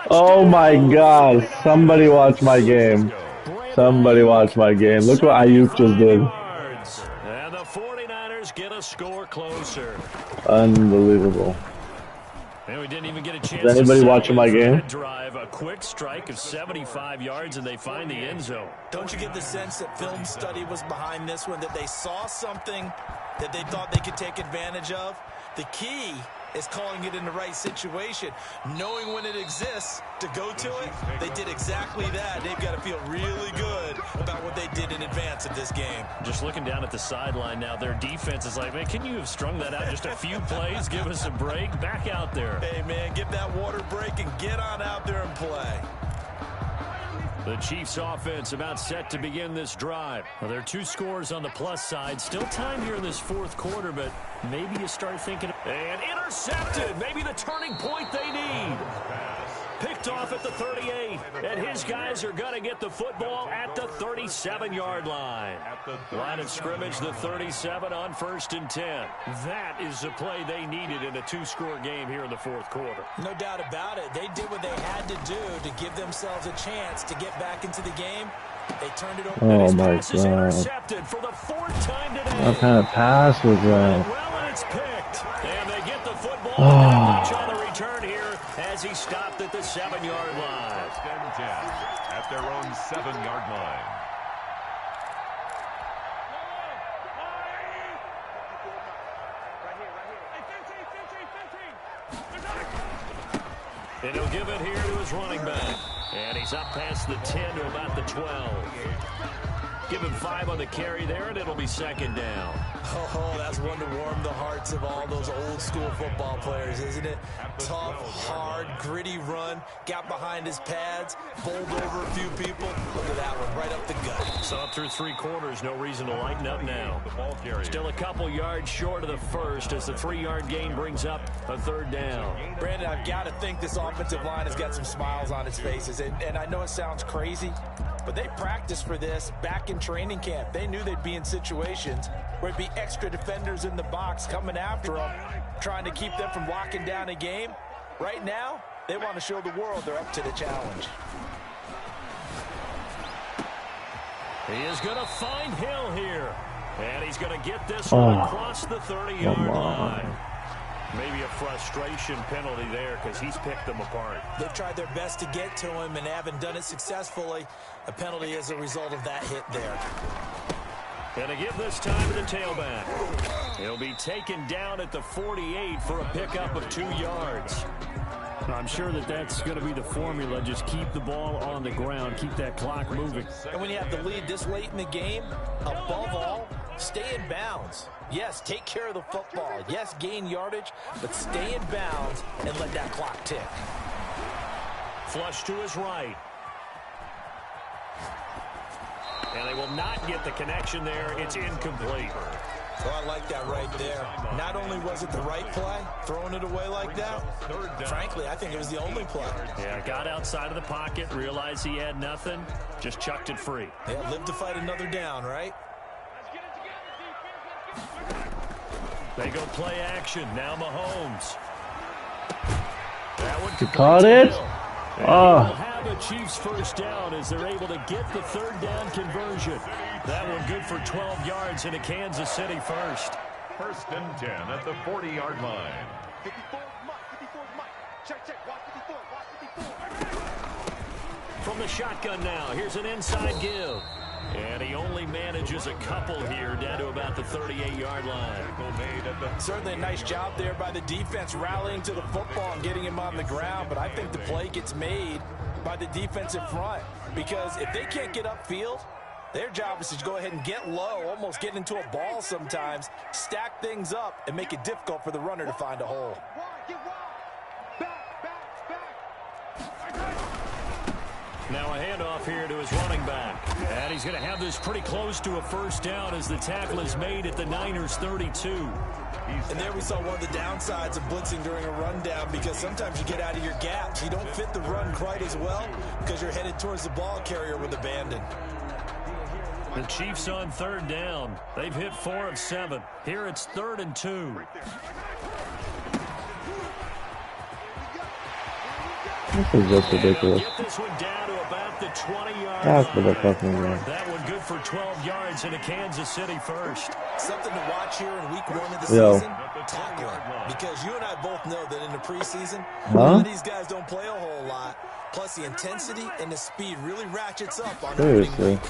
Oh my God. Somebody watch my game. Somebody watch my game. Look what Ayuk just did. And the 49ers get a score closer. Unbelievable. And we didn't even get a chance. Is anybody watching my game? Drive a quick strike of 75 yards, and they find the end zone. Don't you get the sense that film study was behind this one, that they saw something that they thought they could take advantage of? The key is calling it in the right situation. Knowing when it exists to go to it, they did exactly that. They've got to feel really good about what they did in advance of this game. Just looking down at the sideline now, their defense is like, man, can you have strung that out just a few plays? Give us a break. Back out there. Hey, man, give that water break and get on out there and play. The Chiefs offense about set to begin this drive. Well, there are 2 scores on the plus side. Still time here in this fourth quarter, but maybe you start thinking. And intercepted. Maybe the turning point they need. Picked off at the 38. And his guys are going to get the football at the 37-yard line. Line of scrimmage, the 37 on 1st and 10. That is the play they needed in a 2-score game here in the fourth quarter. No doubt about it. They did what they had to do to give themselves a chance to get back into the game. They turned it over. Oh my Pass is God. intercepted for the 4th time today. What kind of pass was that? Well, and it's picked. And they get the football. Not much on the return here as he stopped at the 7-yard line. 1st and 10 at their own 7-yard line. And he'll give it here to his running back. And he's up past the 10 to about the 12. Give him 5 on the carry there, and it'll be 2nd down. Oh, that's one to warm the hearts of all those old school football players, isn't it? Tough, hard, gritty run, got behind his pads, bowled over a few people. Look at that one, right up the gut. So up through 3 quarters, no reason to lighten up now. Still a couple yards short of the first as the 3-yard gain brings up a 3rd down. Brandon, I've got to think this offensive line has got some smiles on its faces. And I know it sounds crazy, but they practiced for this back in training camp. They knew they'd be in situations where it'd be extra defenders in the box coming after them, trying to keep them from locking down a game. Right now, they want to show the world they're up to the challenge. He is going to find Hill here. And he's going to get this one across the 30-yard line. Maybe a frustration penalty there because he's picked them apart. They've tried their best to get to him and haven't done it successfully. A penalty as a result of that hit there. And to give this time to the tailback. He'll be taken down at the 48 for a pickup of 2 yards. I'm sure that that's going to be the formula. Just keep the ball on the ground. Keep that clock moving. And when you have the lead this late in the game, above all, stay in bounds. Yes, take care of the football. Yes, gain yardage, but stay in bounds and let that clock tick. Flush to his right. And they will not get the connection there. It's incomplete. Oh, I like that right there. Not only was it the right play, throwing it away like that, frankly, I think it was the only play. Yeah, got outside of the pocket, realized he had nothing, just chucked it free. Yeah, live to fight another down, right? They go play action. Now Mahomes. That one caught it. They'll have a Chiefs first down as they're able to get the 3rd down conversion. That one good for 12 yards into Kansas City first. 1st and 10 at the 40-yard line. 54, Mike. Check. Watch 54. Watch 54. From the shotgun now, here's an inside give. And he only manages a couple here down to about the 38-yard line. Certainly a nice job there by the defense rallying to the football and getting him on the ground, but I think the play gets made by the defensive front because if they can't get upfield, their job is to go ahead and get low, almost get into a ball sometimes, stack things up, and make it difficult for the runner to find a hole. Now a handoff here to his running back. And he's going to have this pretty close to a first down as the tackle is made at the Niners 32. And there we saw one of the downsides of blitzing during a rundown because sometimes you get out of your gaps. You don't fit the run quite as well because you're headed towards the ball carrier with abandon. The Chiefs on 3rd down. They've hit 4 of 7. Here it's 3rd and 2. This is just ridiculous. Get this one down to about the 20-yard That's line. for the fucking game. That one good for 12 yards into Kansas City first. Something to watch here in week 1 of the season, tackling. Because you and I both know that in the preseason, a lot of these guys don't play a whole lot. Plus the intensity and the speed really ratchets up on opening Seriously. week.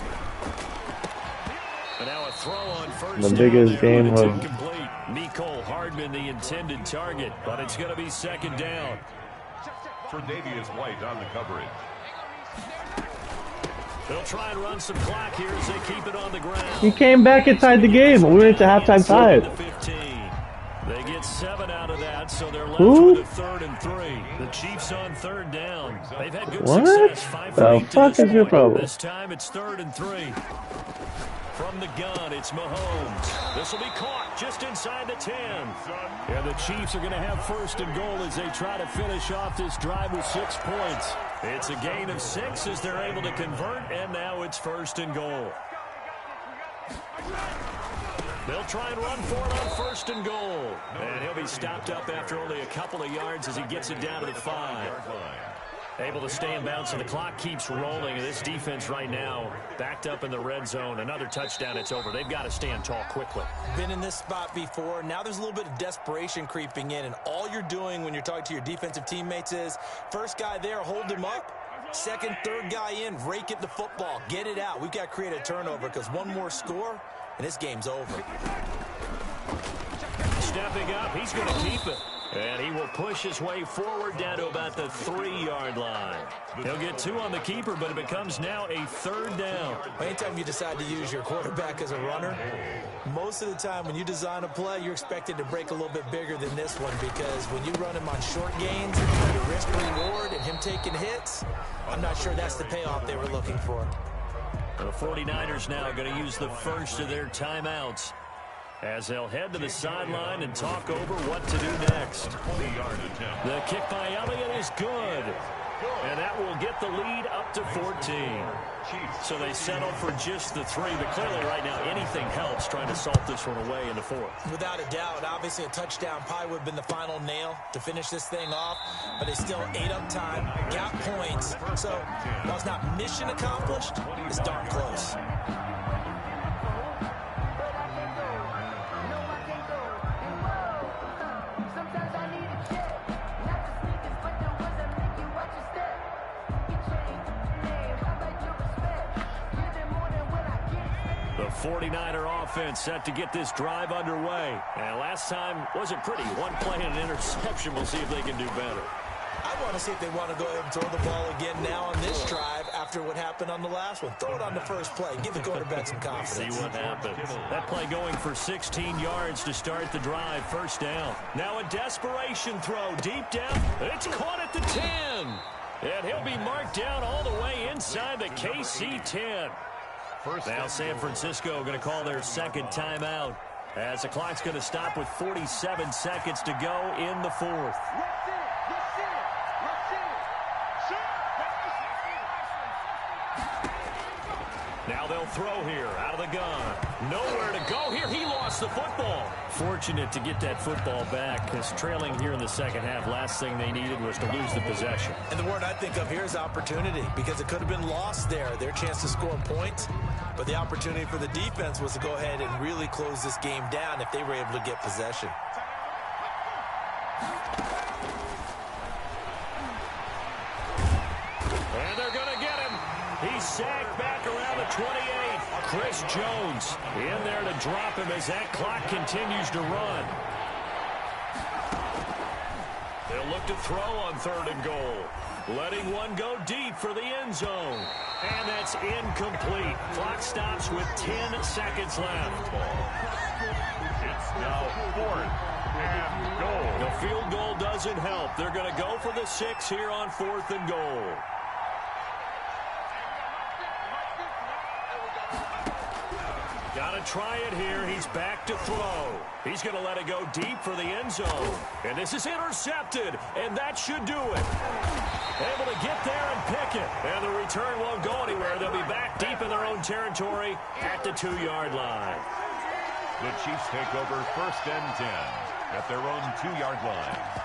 And now a throw on first The down biggest there, game but it's of- incomplete. Mecole Hardman, the intended target, but it's going to be second down. Tre'Davious White on the coverage. They'll try and run some clock here as they keep it on the ground. He came back inside the game. We went to halftime Second tied. to 15. They get 7 out of that, so they're left Who? with a 3rd and 3. The Chiefs on 3rd down. They've had good What? success. 5 for The 8 to fuck this is your point. problem? This time it's 3rd and 3. From the gun, it's Mahomes. This will be caught just inside the 10. And the Chiefs are going to have 1st and goal as they try to finish off this drive with 6 points. It's a gain of 6 as they're able to convert, and now it's 1st and goal. They'll try and run for it on 1st and goal. And he'll be stopped up after only a couple of yards as he gets it down to the 5. Able to stay in bounds, so the clock keeps rolling. And this defense right now backed up in the red zone. Another touchdown, it's over. They've got to stand tall quickly. Been in this spot before. Now there's a little bit of desperation creeping in, and all you're doing when you're talking to your defensive teammates is first guy there, hold him up. Second, third guy in, rake it the football. Get it out. We've got to create a turnover because one more score, and this game's over. Stepping up, he's going to keep it. And he will push his way forward down to about the 3-yard line. He'll get 2 on the keeper, but it becomes now a 3rd down. Anytime you decide to use your quarterback as a runner, most of the time when you design a play, you're expected to break a little bit bigger than this one because when you run him on short gains, the risk reward and him taking hits, I'm not sure that's the payoff they were looking for. The 49ers now going to use the first of their timeouts as they'll head to the sideline and talk over what to do next. The kick by Elliott is good. And that will get the lead up to 14. So they settle for just the 3, but clearly right now anything helps trying to salt this one away in the 4th. Without a doubt, obviously a touchdown probably would have been the final nail to finish this thing off, but they still ate up time, got points. So while it's not mission accomplished, it's darn close. The 49er offense set to get this drive underway. And last time wasn't pretty. One play and an interception. We'll see if they can do better. I want to see if they want to go ahead and throw the ball again now on this drive after what happened on the last one. Throw it on the first play. Give the quarterback some confidence. See what happens. That play going for 16 yards to start the drive. 1st down. Now a desperation throw deep down. It's caught at the 10. And he'll be marked down all the way inside the KC 10. Now San Francisco going to call their 2nd timeout as the clock's going to stop with 47 seconds to go in the 4th. Now they'll throw here out of the gun. Nowhere to go here. He lost the football. Fortunate to get that football back because trailing here in the second half, last thing they needed was to lose the possession. And the word I think of here is opportunity because it could have been lost there, their chance to score points. But the opportunity for the defense was to go ahead and really close this game down if they were able to get possession. And they're going to get him. He's sacked back around the 28. Chris Jones in there to drop him as that clock continues to run. They'll look to throw on 3rd and goal. Letting one go deep for the end zone. And that's incomplete. Clock stops with 10 seconds left. It's now 4th and goal. The field goal doesn't help. They're going to go for the 6 here on 4th and goal. Got to try it here. He's back to throw. He's going to let it go deep for the end zone. And this is intercepted. And that should do it. Able to get there and pick it. And the return won't go anywhere. They'll be back deep in their own territory at the 2-yard line. The Chiefs take over 1st and 10 at their own 2-yard line.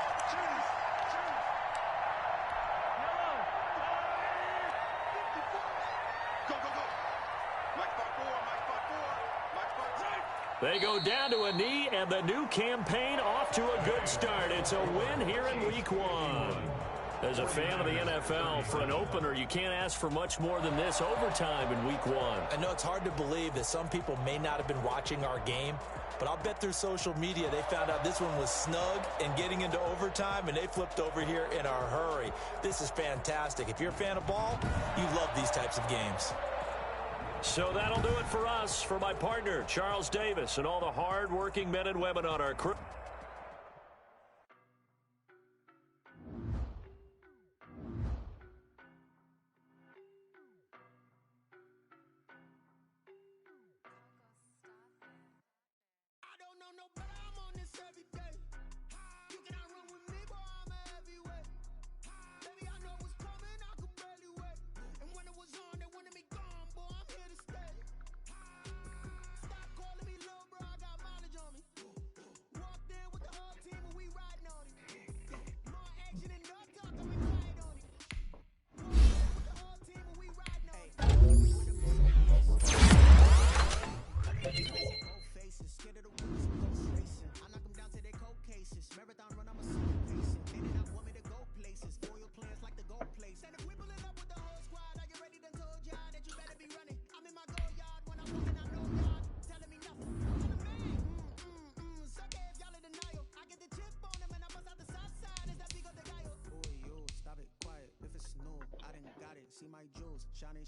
They go down to a knee, and the new campaign off to a good start. It's a win here in Week 1. The As a fan of the NFL, for an opener, you can't ask for much more than this overtime in Week 1. I know it's hard to believe that some people may not have been watching our game, but I'll bet through social media they found out this one was snug and getting into overtime, and they flipped over here in a hurry. This is fantastic. If you're a fan of ball, you love these types of games. So that'll do it for us. For my partner, Charles Davis, and all the hard-working men and women on our crew.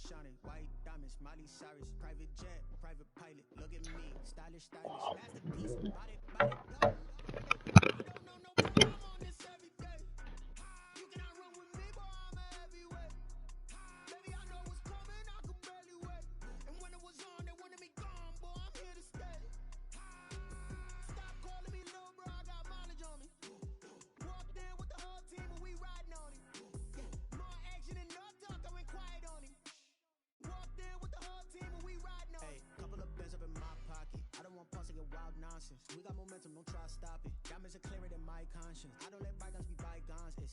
Shining, white diamonds, Miley Cyrus, private jet, private pilot, look at me, stylish, masterpiece, body, go. I don't know nobody, I'm on this every day. You cannot run with me, boy, I'm a heavyweight. Baby, I know what's coming, I could barely wait. And when it was on, they wanted me gone, boy, I'm here to stay. Stop calling me little bro, I got mileage on me. Walked in with the whole team and we riding on him. More action and no talk, I went quiet on him. Walked in with the whole team and we riding on. Hey, couple of bands up in my pocket. I don't want pulse to get wild nonsense. We got momentum, don't try to stop it. Diamonds are clearer than my conscience. I don't let bygones be bygones.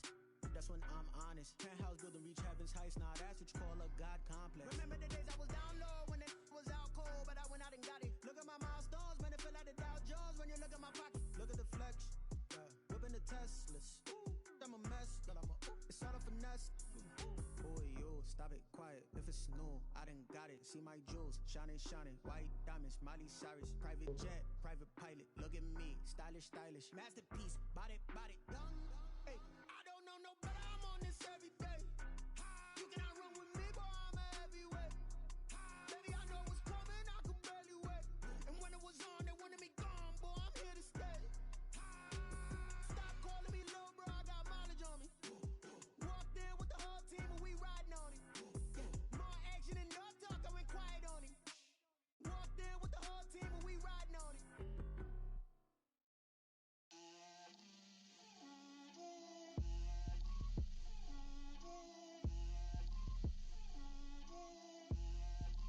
That's when I'm honest. Penthouse building, reach heaven's heights. Nah, that's what you call a God complex. Remember the days I was down low when it was out cold, but I went out and got it. Look at my milestones, man, it feel like the Dow Jones when you look at my pocket. Look at the flex, whipping the Teslas. Ooh, I'm a mess, but it's all a finesse. Boy, you stop it, quiet. If it's new, I done got it. See my jewels, shining, white diamonds, Miley Cyrus, private jet, private pilot. Look at me, stylish, masterpiece, body, go. Hey, I don't know nobody, I'm on this every day. You cannot run with me, boy, I'm a heavyweight. Baby, I know what's coming, I could barely wait. And when it was on, they wanted me gone, boy, I'm here to stay. Stop calling me little bro, I got mileage on me. Walked in with the whole team and we riding on him. More action and no talk, I went quiet on him. Walked in with the whole team and we riding on him.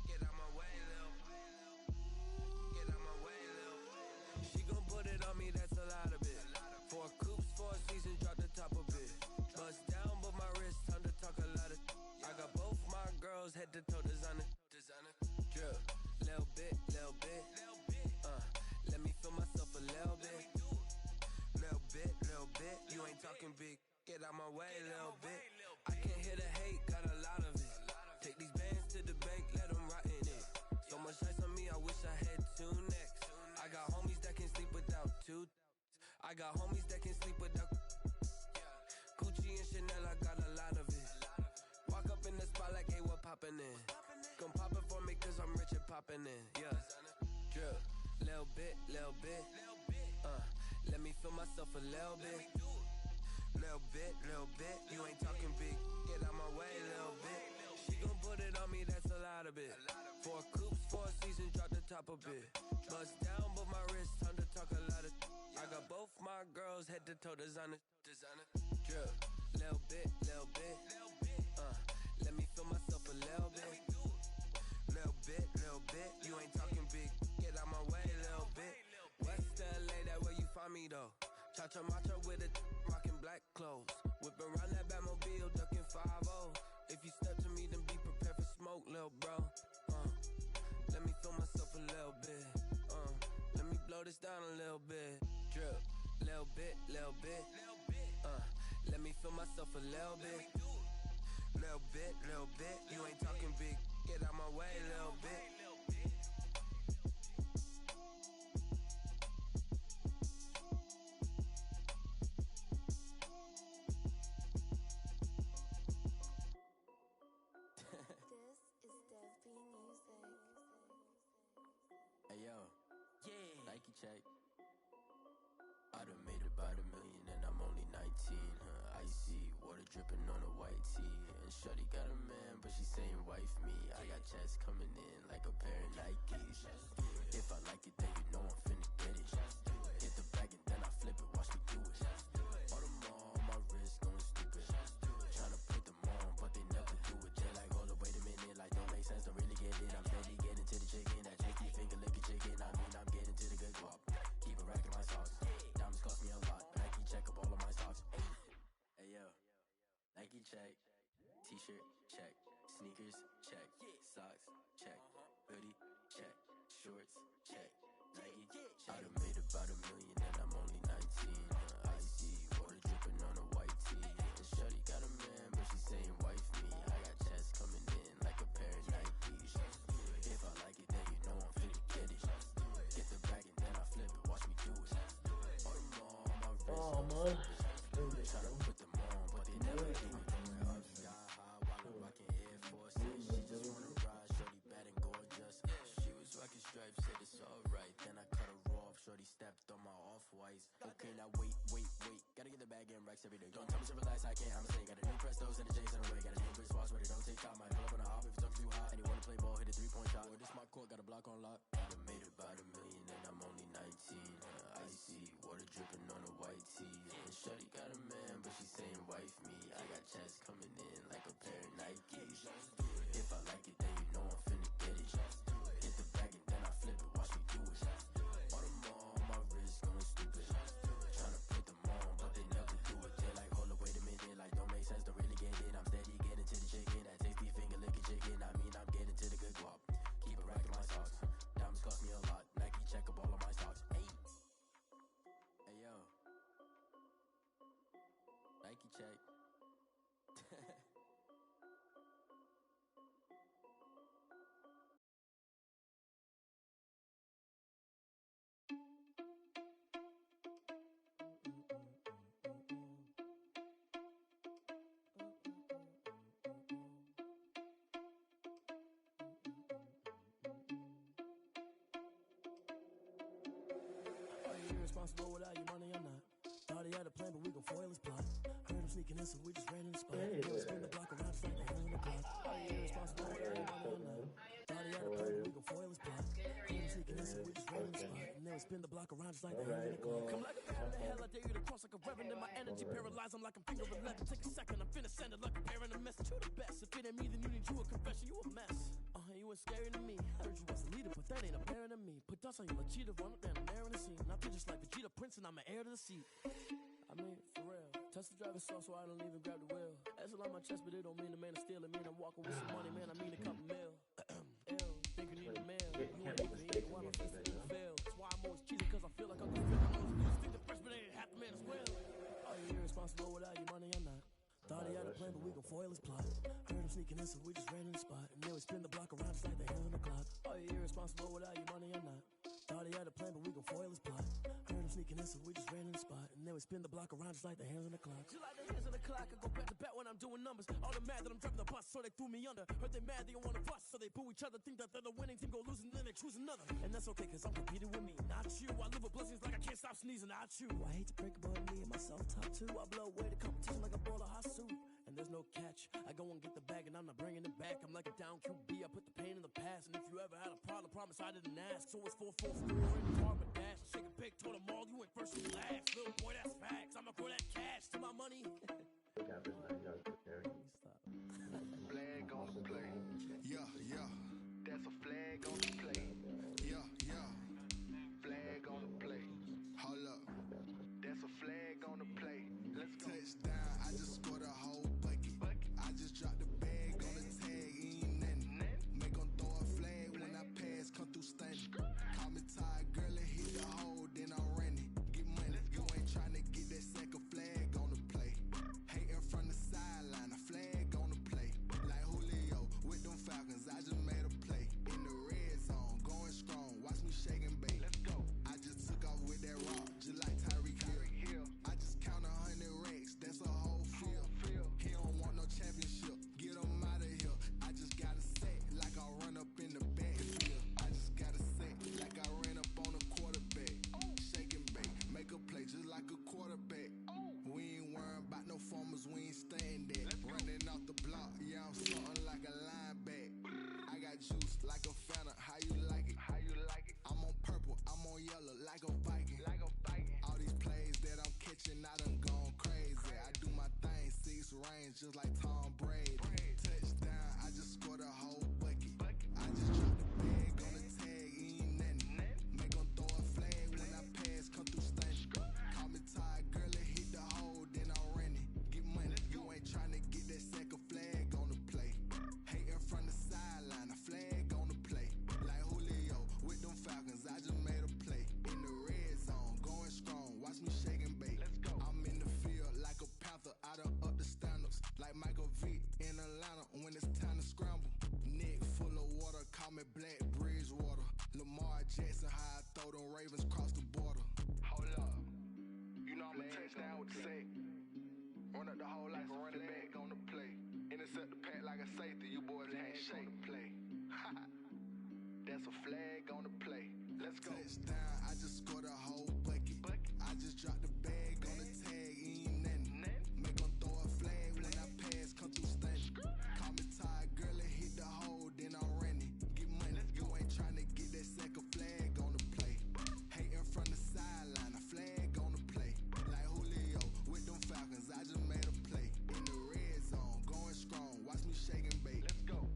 Get out my way, Lil. Get out my way, Lil. She gon' put it on me, that's a lot of it. 4 coops, 4 seasons, drop the top of it. Bust down, but my wrist, time to talk a lot of. I got both my girls, head to toe designer. Drill, little bit. Let me feel myself a little bit. Little bit. You ain't talking big. Get out my way, little bit. I can't hear the hate, got a lot of it. Take these bands to the bank, let them rot in it. So much ice on me, I wish I had 2 necks. I got homies that can sleep without 2. I got homies that can sleep without. Gucci and Chanel, I got a lot of it. Walk up in the spot like, hey, what poppin' in? Come pop it for me, cause I'm rich and poppin' in. Yeah. Drill, little bit. Let me feel myself a little bit. Little bit. You ain't talking big. Get out my way, little bit. She gon' put it on me, that's a lot of it. 4 coops, 4 seasons, drop the top a bit. Bust down, but my wrist, time to talk a lot of. I got both my girls, head to toe designer. Drill, little bit. Let me feel myself a little bit. Little bit. You ain't talking big. Get out my way, little bit. West LA, that where you find me though. Cha-cha macha with a rockin' black clothes. Whippin' around that Batmobile, duckin' 5-0. If you step to me, then be prepared for smoke, lil' bro. Let me feel myself a little bit. Let me blow this down a little bit. Drip, little bit. Let me feel myself a little bit. Little bit, you ain't talking big. Get out my way, little bit. This is Dev B Music. Hey yo, yeah, Nike check. I done made about $1 million and I'm only 19, icy, water dripping on a white tee. And shorty got a man, but she saying wife me. I got checks coming in like a pair of Nikes. If I like it, then you know I'm finna get it. Hit the bag and then I flip it, watch me do it. All them all on my wrist going stupid. Tryna put them on, but they never do it. They're like, hold up, wait a minute, like don't make sense, don't really get it. I'm steady getting to the chicken, that tasty finger licking chicken. I mean, I'm getting to the good guap. Keep it racking my socks. Diamonds cost me a lot. Nike check up all of my socks. Hey yo, Nike check. T-shirt check. Sneakers check. Socks check. Hoodie check. Shorts check. Nike check. I done made about $1 million and I'm only 19. Icy, water dripping on a white tee. And shorty got a man, but she saying wife me. I got checks coming in like a pair of Nikes. If I like it, then you know I'm finna get it. Get the bag and then I flip it, watch me do it. All them all on my wrist. Oh, man. Tryna put them on, but they never do it. Sky high while I'm rocking Air Forces. She just wanna ride, shorty bad and gorgeous. She was rocking stripes, said it's alright. Then I cut her off, shorty stepped on my off-whites. Okay, now wait. Gotta get the bag and racks every day. Don't tell me to relax, I can't, I'm saying. Got a new Prestos and a Jason away. Got a new wristwatch, but it don't take time. Might pull up on a hop if it's too hot. And you wanna play ball, hit a 3-point shot. Well, this my court, got a block on lock. I done made about $1 million and I'm only 19. Icy, water dripping on a white tee. And shorty got a man, but she saying wife me. I got checks coming in like a pair of Nikes. If I like it, then you know I'm finna get it. Hit the bag and then I flip it, watch me do it. All them all on my wrist going stupid. Tryna put them on, but they never do it. They're like, hold up, wait a minute, like don't make sense, don't really get it. I'm steady getting to the chicken, that tasty finger licking chicken. I mean, I'm getting to the good guap. Keep it racking my socks. Diamonds cost me a lot. Nike check up all of my socks. Hey yo, Nike check. Are you irresponsible without your money or not? Thought he had a plan, but we gon' foil his plot. Heard him sneaking in, so we just ran in the spot. Never spin the block around just like the hands on the clock. Are you irresponsible without your money or not? Thought he had a plan, but we gon' foil his plot. Heard him sneaking in, so we just ran in the spot. Never spin the block around just like the hands on the clock. Come like a bat of hell, I dare you to cross like a reverend. My energy paralyzed, I'm like I'm finger 11. Take a second, I'm finna send it like a parent a message. You the best, if it ain't me, then you need you a confession. You a mess. You ain't scary to me. Heard you was a leader, but that ain't apparent to me. Put dust on you like cheetah, run up and I'm there in the scene. I feel just like Vegeta Prince and I'm an heir to the seat. I mean, for real. Touch the driver's soft so I don't even grab the wheel. That's a lot on my chest, but it don't mean the man is stealing. Mean I'm walking with some money, man. I mean a couple mil. Ew, think you need a mail. You ain't even here, why my face that you fail. That's why I'm always cheating, cause I feel like I'm gonna feel like those niggas think the freshman ain't half the man as well. Are you irresponsible without your money or not? Thought he had a plan, but we gon' foil his plot. Heard him sneaking in, so we just ran in the spot. And then we spin the block around just like the hands on the clock. Are you irresponsible without your money or not? Thought he had a plan, but we gon' foil his plot. Heard him sneaking in, so we just ran in the spot. And then we spin the block around just like the hands on the clock. Just like the hands on the clock, I go back to back when I'm doing numbers. All the mad that I'm driving the bus, so they threw me under. Heard they mad, they don't wanna bust, so they boo each other. Think that they're the winning team, go losing, then they choose another. And that's okay, cause I'm competing with me, not you. I live with blessings like I can't stop sneezing, not you. I hate to break it, but me and myself top two. I blow away the competition like a ball of hot soup. And there's no catch. I go and get the bag and I'm not bringing it back. I'm like a down QB, I put the pain in the past. And if you ever had a problem, promise I didn't ask. So it's 4-4-4 in the car, but dash. Shake a pig, told them all, you ain't first, you last. Little boy, that's facts. I'ma throw that cash to my money. Stop. Flag on the play. Yeah. That's a flag on the play. Yeah. Flag on the play. Hold up. That's a flag on the play. Let's go. Touchdown, I just scored a whole bucket. I just dropped the bag on the tag, ain't nothing. Make 'em throw a flag when I pass, come through stunning. Call me tired, girl, and hit the hole, then I'm running. Get money, you ain't tryna get that second flag on the play. hands just like Tom Brady. Touchdown, I just scored a whole bucket. I just dropped the bag on the tag, ain't nothing. Make 'em throw a flag when I pass, come through stunning. Call me tired, girl, and hit the hole, then I'm running. Get money, you ain't tryna get that second flag on the play. Hating from the sideline, a flag on the play. Like Julio with them Falcons, I just made a play. In the red zone, going strong, watch me shake and bake. Let's go. I'm in the field like a panther, I done up the standards. Like Michael Vick in Atlanta when it's time to scramble. Neck full of water, call me Black Bridgewater. Lamar Jackson, how I throw them Ravens cross the border. Hold up, you know I'm a touchdown with the sack. Run up the hole like a running back on the play. Intercept the pack like a safety, you boys can't shake the play. That's a flag on the play. Let's go. Touchdown, I just scored a whole bucket. I just dropped the bag on the tag, ain't nothing. Make 'em throw a flag when I pass, come through stunning. Call me tired, girl, and hit the hole, then I'm running. Get money, you ain't tryna get that second flag on the play. Hating from the sideline, a flag on the play. Like Julio with them Falcons, I just made a play. In the red zone, going strong, watch me shake and bake. Let's go.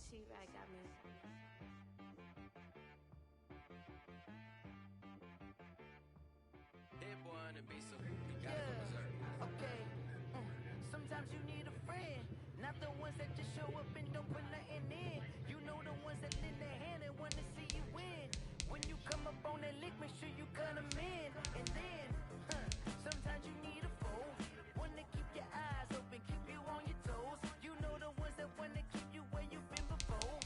She-Rag got me. Hit boy on the beat, so Yeah, okay. Sometimes you need a friend, not the ones that just show up and don't put nothing in. You know the ones that lend their hand and wanna see you win. When you come up on that lick, make sure you cut 'em in. And then, sometimes you need a foe, one to keep your eyes open, keep you on your toes. You know the ones that wanna keep you where you've been before.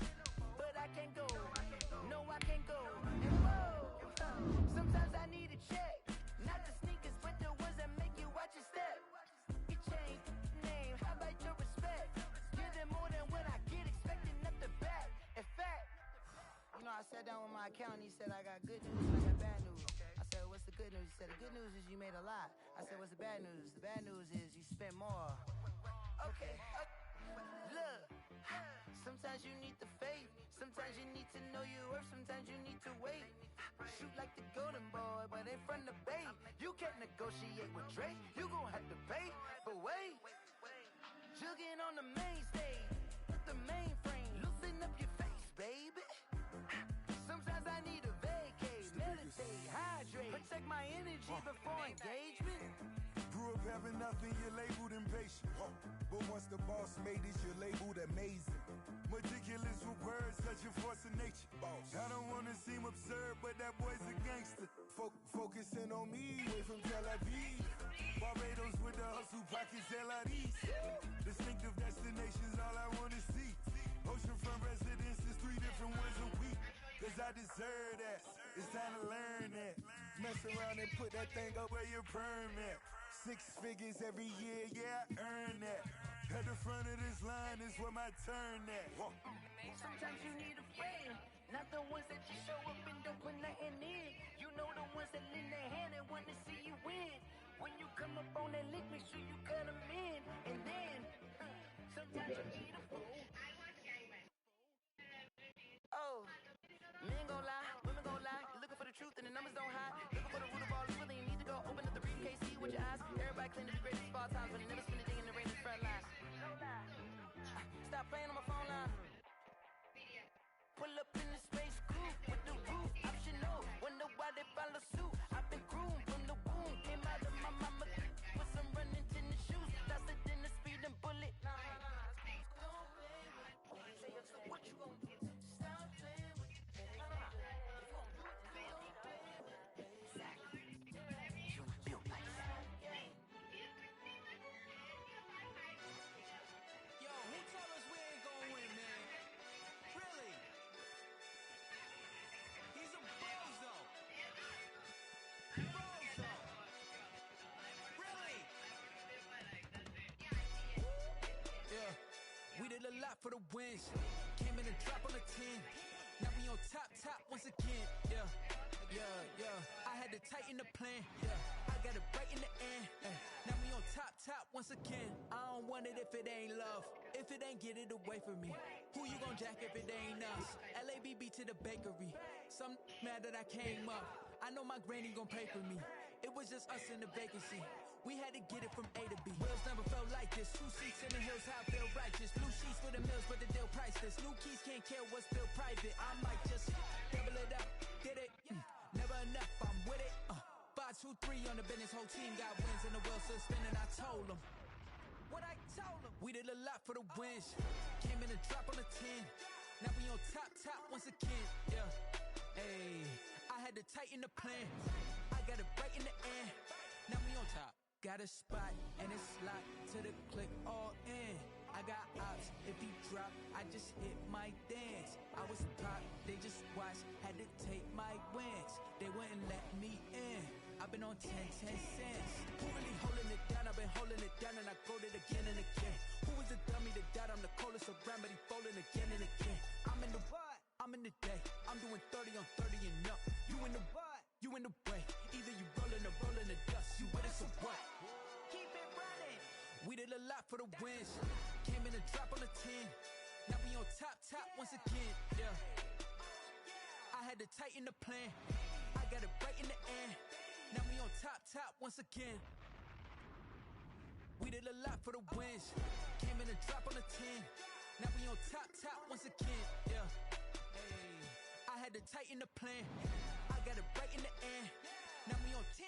But I can't go, no I can't go. And whoa, sometimes I need a check, not the sneakers, but the ones that make you watch your step. You change name, how about your respect? Give them more than what I get, expecting nothing back. In fact, you know, I sat down with my accountant, he said I got good news and I got bad news. I said, what's the good news? He said, the good news is you made a lot. I said, what's the bad news? The bad news is you spent more. Okay, look, sometimes you need the faith, sometimes you need to know your worth, sometimes you need to wait. Shoot like the golden boy, but in front of bait. You can't negotiate with Drake, you gon' have to pay. But wait, jugging on the main stage, with the mainframe, loosen up your face, baby. Sometimes I need a vacate, meditate, hydrate, protect my energy before engagement. Grew up having nothing, you're labeled impatient. But once the boss made it, you're labeled amazing. Meticulous with words, such a force of nature. I don't wanna seem absurd, but that boy's a gangster. Focusing on me, way from Tel Aviv. Barbados with the hustle, pockets LRDs. Distinctive destinations, all I wanna see. Oceanfront residences, 3 different ones a week. Cause I deserve that, it's time to learn that. Mess around and put that thing up where your perm at. 6 figures every year, yeah, I earn that. At the front of this line is where my turn at. Sometimes you need a friend, not the ones that just show up and don't put nothing in. You know the ones that lend their hand and want to see you win. When you come up on that lick, make sure you cut 'em in. And then, sometimes you need a fool. Oh, men gon' lie, women gon' lie. You're looking for the truth and the numbers don't hide. Looking for the root of all is really, you need to go open up the briefcase, see with your eyes. Everybody claim to be greatest of all times, but they never spend a day in the rain in the front line. Stop playing on my phone line. Pull up in the space coupe with the roof optional. Wonder why they follow suit. I've been groomed from the womb. Came out of my mama with some running tennis shoes. Faster than the speeding bullet. What you gon' do? Stop playing with me. If you gon' do it, exactly. You built like that. Yo, who told us we ain't gonna win, man? Really? He's a bozo. Bozo. Really? Yeah, we did a lot for the wins. Came in and dropped on the 10. Now we on top once again. Yeah, yeah, yeah. I had to tighten the plan. Yeah, I got it right in the end. Now we on top once again. I don't want it if it ain't love. If it ain't, get it away from me. Who you gon' jack if it ain't us? LABB to the bakery. Some mad that I came up. I know my granny gon' pray for me. It was just us in the vacancy. We had to get it from A to B. Wheels never felt like this. 2 seats in the hills, how I feel righteous. Blue sheets for the mills, but the deal priceless. New keys can't care what's still private. I might just double it up, get it. Never enough, I'm with it. 5, 2, 3 on the business. Whole team got wins and the wheels still spinning. I told them what I told them. We did a lot for the wins. Came in and drop on the 10. Now we on top once again. Yeah. Hey, I had to tighten the plan. I got it right in the air. Now we on top. Got a spot and it's locked to the click all in. I got ops, if he drop, I just hit my dance. I was pop, they just watched, had to take my wins. They wouldn't let me in. I've been on 10 cents. Who really holding it down? I've been holding it down and I go it again and again. Who was the dummy that died? I'm the coldest around, but he folding again and again. I'm in the what? I'm in the day. I'm doing 30 on 30 and up. You in the what? You in the way. Either you rolling or rolling the dust. You with us or what? Keep it running. We did a lot for the wins. Came in and drop on the 10. Now we on top once again. Yeah. I had to tighten the plan. I got it right in the air. Now we on top once again. We did a lot for the wins. Came in and drop on the 10. Now we on top once again. Yeah. Hey, I had to tighten the plan. I got it right in the air. Now we on 10.